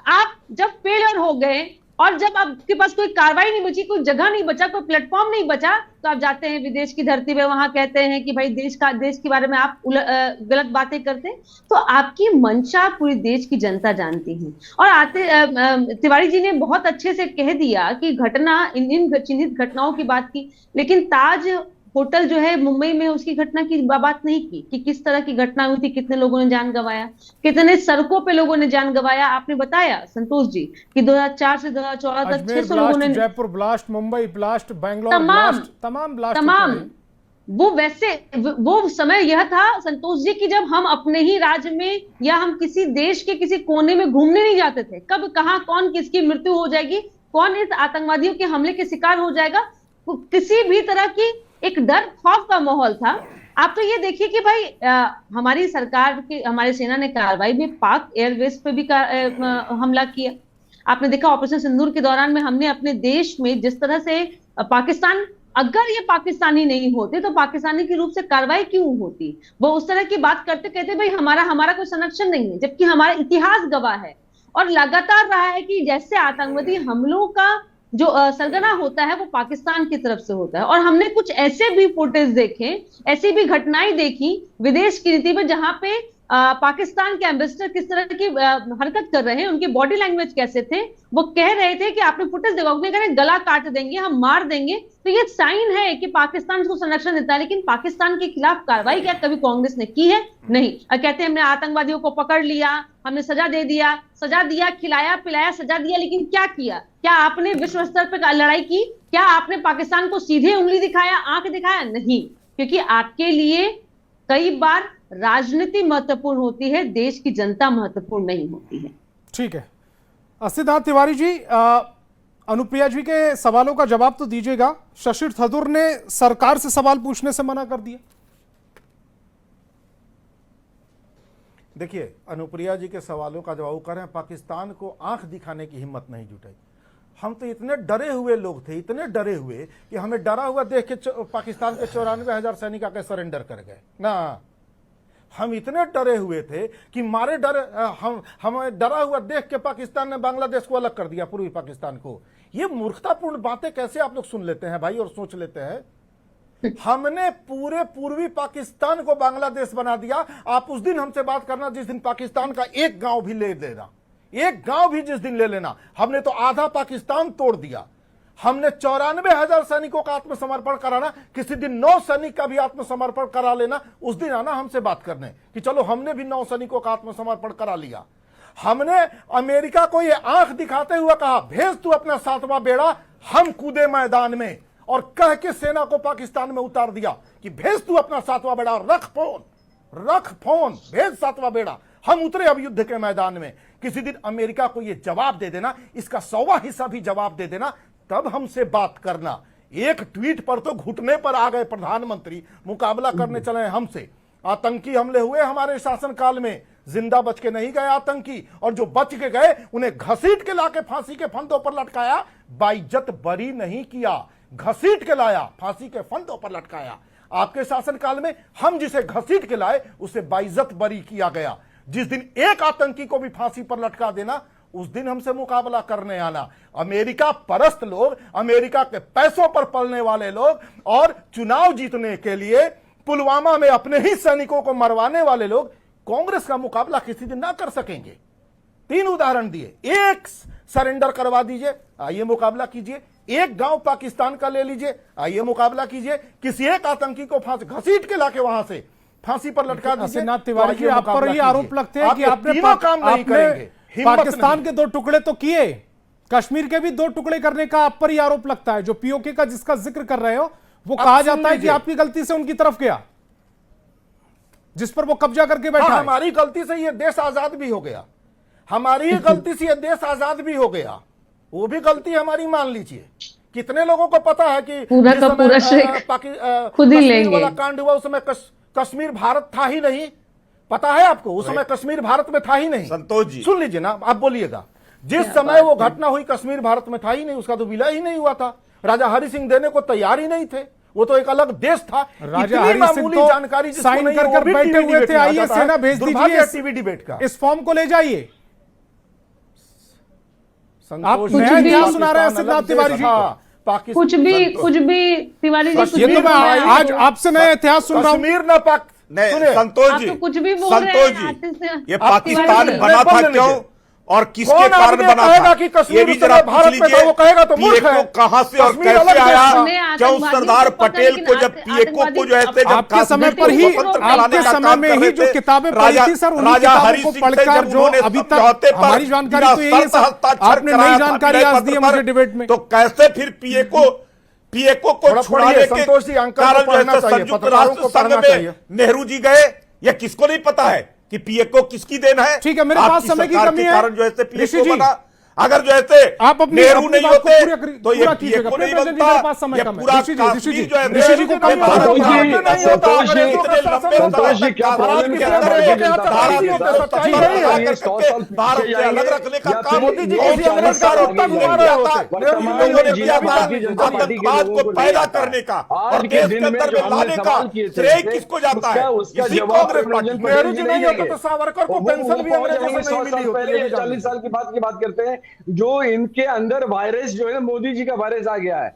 Speaker 4: आप जब फेलियर हो गए और जब आपके पास कोई कार्रवाई नहीं बची, कोई जगह नहीं बचा, कोई प्लेटफॉर्म नहीं बचा, तो आप जाते हैं विदेश की धरती पे, वहां कहते हैं कि भाई देश के बारे में आप गलत बातें करते हैं। तो आपकी मंशा पूरी देश की जनता जानती है। और तिवारी जी ने बहुत अच्छे से कह दिया कि घटना इन चिन्हित घटनाओं की बात की, लेकिन ताज होटल जो है मुंबई में, उसकी घटना की बात नहीं की कि किस तरह की घटना हुई थी, कितने लोगों ने जान गंवाया, कितने सड़कों पे लोगों ने जान गंवाया। आपने बताया संतोष जी कि 2004 से 2014 तक 600 लोगों ने,
Speaker 1: Jaipur blast, Mumbai blast, Bangalore blast, तमाम ब्लास्ट।
Speaker 4: वो वैसे वो समय यह था संतोष जी कि जब हम अपने ही राज्य में या हम किसी देश के किसी कोने में घूमने नहीं जाते थे, कब कहां कौन किसकी मृत्यु हो जाएगी, कौन इस आतंकवादियों के हमले के शिकार हो जाएगा, किसी भी तरह की एक डर खौफ का माहौल था। आप तो ये देखिए कि भाई हमारी सरकार की, हमारी सेना ने कार्रवाई में पाक एयरवेज पे भी हमला किया। आपने देखा ऑपरेशन सिंदूर के दौरान में हमने अपने देश में जिस तरह से पाकिस्तान, अगर ये पाकिस्तानी नहीं होते तो पाकिस्तानी के रूप से कार्रवाई क्यों होती, वो उस तरह की बात करते कहते भाई हमारा कोई संरक्षण नहीं है, जबकि हमारा इतिहास गवाह है और लगातार रहा है कि जैसे आतंकवादी हमलों का जो सरगना होता है वो पाकिस्तान की तरफ से होता है। और हमने कुछ ऐसे भी फुटेज देखे, ऐसी भी घटनाएं देखी विदेश की नीति में, जहां पे पाकिस्तान के एम्बेसडर किस तरह की हरकत कर रहे हैं, उनके बॉडी लैंग्वेज कैसे थे, वो कह रहे थे कि आपने फुटेज देखा, गला काट देंगे, हम मार देंगे। तो ये साइन है कि पाकिस्तान उसको संरक्षण देता है। लेकिन पाकिस्तान के खिलाफ कार्रवाई क्या कभी कांग्रेस ने की है? नहीं। कहते हैं हमने आतंकवादियों को पकड़ लिया, हमने सजा दिया, खिलाया पिलाया, सजा दिया, लेकिन क्या किया? क्या आपने विश्व स्तर पर लड़ाई की? क्या आपने पाकिस्तान को सीधे उंगली दिखाया, आंख दिखाया? नहीं, क्योंकि आपके लिए कई बार राजनीति महत्वपूर्ण होती है, देश की जनता महत्वपूर्ण नहीं होती है।
Speaker 1: ठीक है, सिद्धार्थ तिवारी जी, अनुप्रिया जी के सवालों का जवाब तो दीजिएगा। शशिर थरूर ने सरकार से सवाल पूछने से मना कर दिया।
Speaker 2: देखिए, अनुप्रिया जी के सवालों का जवाब कर रहे हैं, पाकिस्तान को आंख दिखाने की हिम्मत नहीं जुटाई। हम तो इतने डरे हुए लोग थे, इतने डरे हुए कि हमें डरा हुआ देख के पाकिस्तान के 94,000 सैनिक आके सरेंडर कर गए ना। हम इतने डरे हुए थे कि मारे डरे, हमें डरा हुआ देख के पाकिस्तान ने बांग्लादेश को अलग कर दिया, पूर्वी पाकिस्तान को। ये मूर्खतापूर्ण बातें कैसे आप लोग सुन लेते हैं भाई और सोच लेते हैं? हमने पूरे पूर्वी पाकिस्तान को बांग्लादेश बना दिया। आप उस दिन हमसे बात करना जिस दिन पाकिस्तान का एक गांव भी ले लेना, एक गांव भी जिस दिन ले लेना। हमने तो आधा पाकिस्तान तोड़ दिया। हमने 94,000 सैनिकों का आत्मसमर्पण कराना, किसी दिन 9 सैनिक का भी आत्मसमर्पण करा लेना, उस दिन आना हमसे बात करने कि चलो हमने भी 9 सैनिकों का आत्मसमर्पण करा लिया। हमने अमेरिका को ये आंख दिखाते हुए कहा, भेज तू अपना 7वां बेड़ा, हम कूदे मैदान में, और कह के सेना को पाकिस्तान में उतार दिया कि भेज तू अपना 7वां बेड़ा और रख फोन, भेज 7वां बेड़ा, हम उतरे अब युद्ध के मैदान में। किसी दिन अमेरिका को ये जवाब दे देना, इसका 100वां हिस्सा भी जवाब दे देना, तब हमसे बात करना। एक ट्वीट पर तो घुटने पर आ गए प्रधानमंत्री, मुकाबला करने चले हमसे। आतंकी हमले हुए हमारे शासनकाल में, जिंदा बच के नहीं गए आतंकी, और जो बच के गए उन्हें घसीट के लाके फांसी के फंदों पर लटकाया, बाइज्जत बरी नहीं किया, घसीट के लाया, फांसी के फंदों पर लटकाया। आपके शासनकाल में हम जिसे घसीट के लाए उसे बाइज्जत बरी किया गया। जिस दिन एक आतंकी को भी फांसी पर लटका देना, उस दिन हमसे मुकाबला करने आना। अमेरिका परस्त लोग, अमेरिका के पैसों पर पलने वाले लोग और चुनाव जीतने के लिए पुलवामा में अपने ही सैनिकों को मरवाने वाले लोग कांग्रेस का मुकाबला किसी दिन ना कर सकेंगे। 3 उदाहरण दिए, एक सरेंडर करवा दीजिए, आइए मुकाबला कीजिए। एक गांव पाकिस्तान का ले लीजिए, आइए मुकाबला कीजिए। किसी एक आतंकी को फांसी घसीट के लाके वहां से फांसी पर लटका दीजिए।
Speaker 1: असिनाथ तिवारी जी, आप पर ये आरोप लगते हैं कि आपने
Speaker 2: काम नहीं करेंगे।
Speaker 1: पाकिस्तान के 2 टुकड़े तो किए, कश्मीर के भी 2 टुकड़े करने का आप पर ये आरोप लगता है। जो पीओके का जिसका जिक्र कर रहे हो, वो कहा जाता है कि आपकी गलती से उनकी तरफ गया, जिस पर वो कब्जा करके बैठा।
Speaker 2: हमारी गलती से ये देश आजाद भी हो गया, हमारी ही गलती से ये देश आजाद भी हो गया, वो भी गलती हमारी मान लीजिए। कितने लोगों को पता है कि
Speaker 4: पूरा का पूरा श्रेय खुद ही लेंगे।
Speaker 2: वाला कांड हुआ उस समय कश्मीर भारत था ही नहीं, पता है आपको? उस समय कश्मीर भारत में था ही नहीं।
Speaker 3: संतोष जी
Speaker 2: सुन लीजिए ना, आप बोलिएगा। जिस समय वो घटना हुई कश्मीर भारत में था ही नहीं, उसका तो विलय ही नहीं हुआ था। राजा हरि सिंह देने को तैयार ही नहीं थे, वो तो एक अलग देश था।
Speaker 1: राजा हरि सिंह तो
Speaker 2: जानकारी
Speaker 1: साइन कर बैठे हुए थे। आइए सेना भेज दीजिए
Speaker 2: टीवी डिबेट का,
Speaker 1: इस फॉर्म को ले जाइए। आप
Speaker 2: संतोष
Speaker 1: नया इतिहास सुना रहे हैं सिद्धार्थ तिवारी जी को।
Speaker 4: कुछ भी तिवारी जी, कुछ
Speaker 1: ये
Speaker 4: भी
Speaker 1: तो मैं आज आपसे नया इतिहास सुन रहा हूं।
Speaker 2: कश्मीर न पाक
Speaker 3: नहीं संतोष जी,
Speaker 4: आप तो कुछ भी बोल रहे हैं,
Speaker 3: संतोष
Speaker 4: आते से
Speaker 3: जी, ये
Speaker 4: आप
Speaker 3: पाकिस्तान
Speaker 4: तिवारी
Speaker 3: बना था क्यों और किसके कारण बना था,
Speaker 2: कि कश्मीर
Speaker 3: ये भी जरा
Speaker 2: भारत
Speaker 3: पूछ
Speaker 2: में था, वो कहेगा तो मूर्ख
Speaker 3: पीएको
Speaker 2: है।
Speaker 3: कहां से और
Speaker 2: कश्मीर
Speaker 3: कैसे
Speaker 2: अलग
Speaker 3: आया?
Speaker 2: देश था।
Speaker 3: क्यों सरदार पटेल को जब पीएको को जो है जब
Speaker 1: आपके समय पर ही, आपके समय में ही जो किताबें पढ़ी थी सर, उन्हीं किताबों को पढ़कर जो अभी तक हमारी जानकारी तो यही है सर। आपने नई जानकारी आज दी है मुझे डिबेट में।
Speaker 3: तो कैसे फिर पीएको को छुड़ाने के
Speaker 2: संतोष जी, अंकल
Speaker 3: कारण
Speaker 2: को
Speaker 3: जो है
Speaker 2: पढ़ना चाहिए,
Speaker 3: संयुक्त
Speaker 2: पत्रकारों
Speaker 3: राष्ट्र
Speaker 2: को
Speaker 3: संघ
Speaker 2: पढ़ना
Speaker 3: में
Speaker 2: चाहिए।
Speaker 3: नेहरू जी गए, या किसको नहीं पता है कि पीएको किसकी देन है?
Speaker 1: ठीक है, मेरे पास
Speaker 3: आपकी
Speaker 1: समय की
Speaker 3: सरकार
Speaker 1: कमी
Speaker 3: के
Speaker 1: है।
Speaker 3: कारण जो है
Speaker 1: ऋषि
Speaker 3: पीएको
Speaker 1: जी,
Speaker 3: बना। अगर जो है
Speaker 1: आप अपनी
Speaker 3: नेहरू
Speaker 1: अपनी
Speaker 3: नहीं
Speaker 1: बात को
Speaker 3: होते
Speaker 1: पूरा
Speaker 3: तो ये
Speaker 1: कीजिएगा।
Speaker 3: पीएको नहीं
Speaker 1: मेरे
Speaker 3: बनता,
Speaker 1: पास समय
Speaker 3: ये
Speaker 1: कम है।
Speaker 3: पूरा
Speaker 1: ऋषि जी,
Speaker 3: कश्मीर जो है
Speaker 1: ऋषि जी को कम
Speaker 3: भारत
Speaker 1: बात
Speaker 3: का
Speaker 1: नहीं होता।
Speaker 3: संतोष जी
Speaker 5: क्या प्रॉब्लम क्या है?
Speaker 3: भारत से अलग रखने का काम
Speaker 2: मोदी जी
Speaker 3: और
Speaker 2: किसी अंग्रेज का कुत्ता घुमा रहे होते।
Speaker 3: आतंकवाद को पैदा करने का और देश के अंदर में लाने का श्रेय किसको जाता है? इसी कांग्रेस पार्टी।
Speaker 2: नेहरू जी नहीं होते तो सावरकर को पेंशन भी अंग्रेजों से नहीं मिली होती।
Speaker 5: 40 साल की बात करते हैं, जो इनके अंदर वायरस जो है ना, मोदी जी का वायरस आ गया है।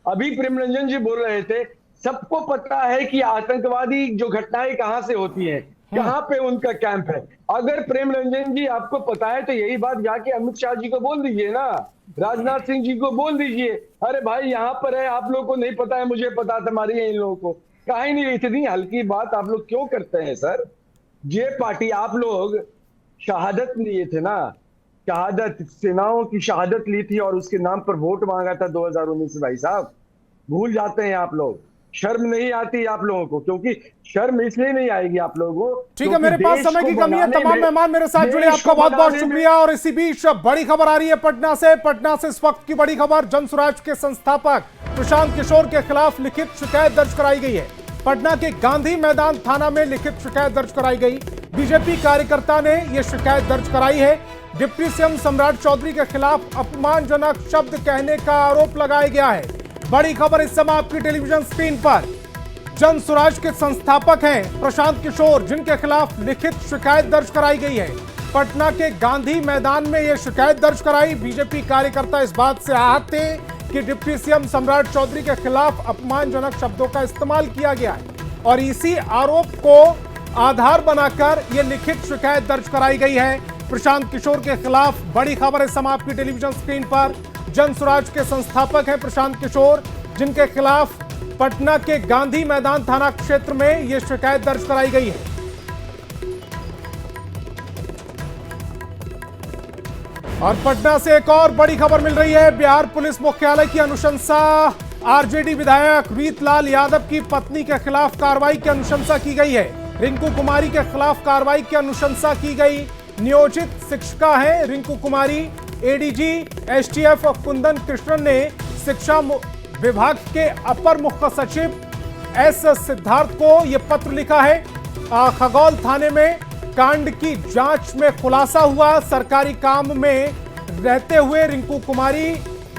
Speaker 5: अभी प्रेम रंजन जी बोल रहे थे, सबको पता है कि आतंकवादी जो घटनाएं कहां से होती हैं, कहां पे उनका कैंप है। अगर प्रेम रंजन जी आपको पता है तो यही बात जाके अमित शाह जी को बोल दीजिए ना, राजनाथ सिंह जी को बोल दीजिए, अरे भाई यहाँ पर है, आप लोगों को नहीं पता है, मुझे पता था, मारी है इन लोगों को। कहीं नहीं, इतनी हल्की बात आप लोग क्यों करते हैं सर? ये पार्टी, आप लोग शहादत लिए थे ना, शहादत, सेनाओं की शहादत ली थी और उसके नाम पर वोट मांगा था 2019 में। भाई साहब भूल जाते हैं आप लोग, शर्म नहीं आती आप लोगों को, क्योंकि शर्म इसलिए नहीं आएगी आप लोगों को।
Speaker 1: ठीक है, मेरे पास समय की कमी है। तमाम मेहमान मेरे साथ जुड़े, आपका बहुत बहुत शुक्रिया। और इसी बीच बड़ी खबर आ रही है पटना से इस वक्त की बड़ी खबर, जन स्वराज के संस्थापक प्रशांत किशोर के खिलाफ लिखित शिकायत दर्ज कराई गई है। पटना के गांधी मैदान थाना में लिखित शिकायत दर्ज कराई गई। बीजेपी कार्यकर्ता ने यह शिकायत दर्ज कराई है। डिप्टी सीएम सम्राट चौधरी के खिलाफ अपमानजनक शब्द कहने का आरोप लगाया गया है। बड़ी खबर इस समय आपकी टेलीविजन स्क्रीन पर। जन स्वराज के संस्थापक हैं प्रशांत किशोर, जिनके खिलाफ लिखित शिकायत दर्ज कराई गई है। पटना के गांधी मैदान में यह शिकायत दर्ज कराई। बीजेपी कार्यकर्ता इस बात से आहत थे कि डिप्टी सीएम सम्राट चौधरी के खिलाफ अपमानजनक शब्दों का इस्तेमाल किया गया है और इसी आरोप को आधार बनाकर यह लिखित शिकायत दर्ज कराई गई है प्रशांत किशोर के खिलाफ। बड़ी खबर इस समय आपकी टेलीविजन स्क्रीन पर। जन स्वराज के संस्थापक हैं प्रशांत किशोर, जिनके खिलाफ पटना के गांधी मैदान थाना क्षेत्र में यह शिकायत दर्ज कराई गई है। और पटना से एक और बड़ी खबर मिल रही है। बिहार पुलिस मुख्यालय की अनुशंसा, आरजेडी विधायक रीतलाल यादव की पत्नी के खिलाफ कार्रवाई की अनुशंसा की गई है। रिंकू कुमारी के खिलाफ कार्रवाई की अनुशंसा की गई। नियोजित शिक्षिका है रिंकू कुमारी। एडीजी एसटीएफ कुंदन कृष्णन ने शिक्षा विभाग के अपर मुख्य सचिव एस सिद्धार्थ को यह पत्र लिखा है। खगौल थाने में कांड की जांच में खुलासा हुआ, सरकारी काम में रहते हुए रिंकू कुमारी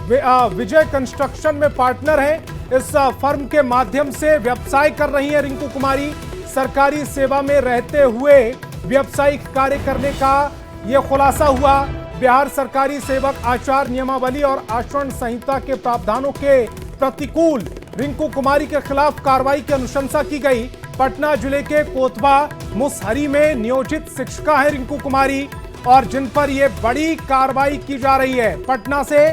Speaker 1: विजय कंस्ट्रक्शन में पार्टनर है। इस फर्म के माध्यम से व्यवसाय कर रही है रिंकू कुमारी। सरकारी सेवा में रहते हुए व्यावसायिक कार्य करने का यह खुलासा हुआ। बिहार सरकारी सेवक आचार नियमावली और आचरण संहिता के प्रावधानों के प्रतिकूल रिंकू कुमारी के खिलाफ कार्रवाई की अनुशंसा की गई। पटना जिले के कोतवा मुसहरी में नियोजित शिक्षिका है रिंकू कुमारी और जिन पर यह बड़ी कार्रवाई की जा रही है। पटना से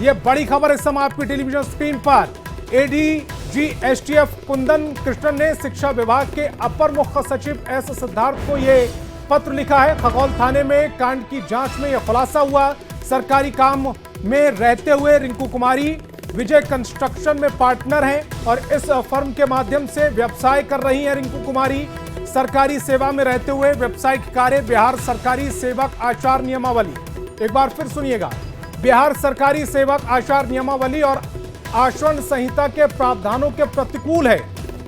Speaker 1: यह बड़ी खबर इस समय आपकी टेलीविजन स्क्रीन पर। एडीजी एसटीएफ कुंदन कृष्णन ने शिक्षा विभाग के अपर मुख्य सचिव एस सिद्धार्थ को यह पत्र लिखा है। खगौल थाने में कांड की जांच में यह खुलासा हुआ। सरकारी काम में रहते हुए रिंकू कुमारी विजय कंस्ट्रक्शन में पार्टनर हैं और इस फर्म के माध्यम से व्यवसाय कर रही हैं। रिंकू कुमारी सरकारी सेवा में रहते हुए व्यावसायिक कार्य बिहार सरकारी सेवक आचार नियमावली, एक बार फिर सुनिएगा, बिहार सरकारी सेवक आचार नियमावली और आचरण संहिता के प्रावधानों के प्रतिकूल है।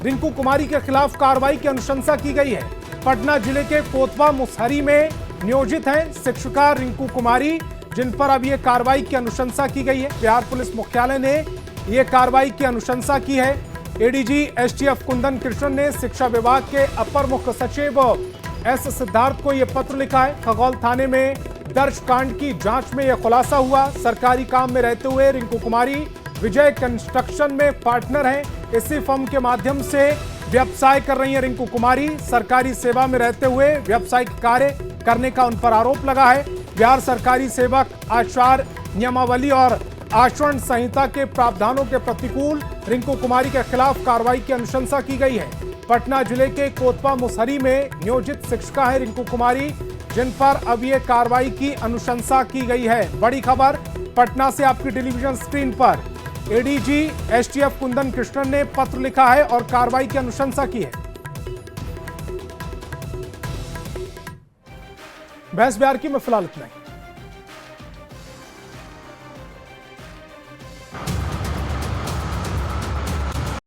Speaker 1: रिंकू कुमारी के खिलाफ कार्रवाई की अनुशंसा की गई है। पटना जिले के कोतवा मुसहरी में नियोजित हैं शिक्षिका रिंकू कुमारी, जिन पर अब यह कार्रवाई की अनुशंसा की गई है। बिहार पुलिस मुख्यालय ने यह कार्रवाई की अनुशंसा की है। एडीजी एसटीएफ कुंदन कृष्णन ने शिक्षा विभाग के अपर मुख्य सचिव एस सिद्धार्थ को यह पत्र लिखा है। खगौल थाने में दर्ज कांड की जांच में यह खुलासा हुआ। सरकारी काम में रहते हुए रिंकू कुमारी विजय कंस्ट्रक्शन में पार्टनर हैं। इसी फर्म के माध्यम से व्यवसाय कर रही हैं रिंकू कुमारी। सरकारी सेवा में रहते हुए व्यावसायिक कार्य करने का उन पर आरोप लगा है। बिहार सरकारी सेवक आचार नियमावली और आचरण संहिता के प्रावधानों के प्रतिकूल रिंकू कुमारी के खिलाफ कार्रवाई की अनुशंसा की गई है। पटना जिले के कोतवा मुसहरी में नियोजित शिक्षिका है रिंकू कुमारी, जिन पर अब ये कार्रवाई की अनुशंसा की गई है। बड़ी खबर पटना से आपकी टेलीविजन स्क्रीन पर। एडीजी एसटीएफ कुंदन कृष्णन ने पत्र लिखा है और कार्रवाई की अनुशंसा की है। बहस बिहार की में फिलहाल इतना ही।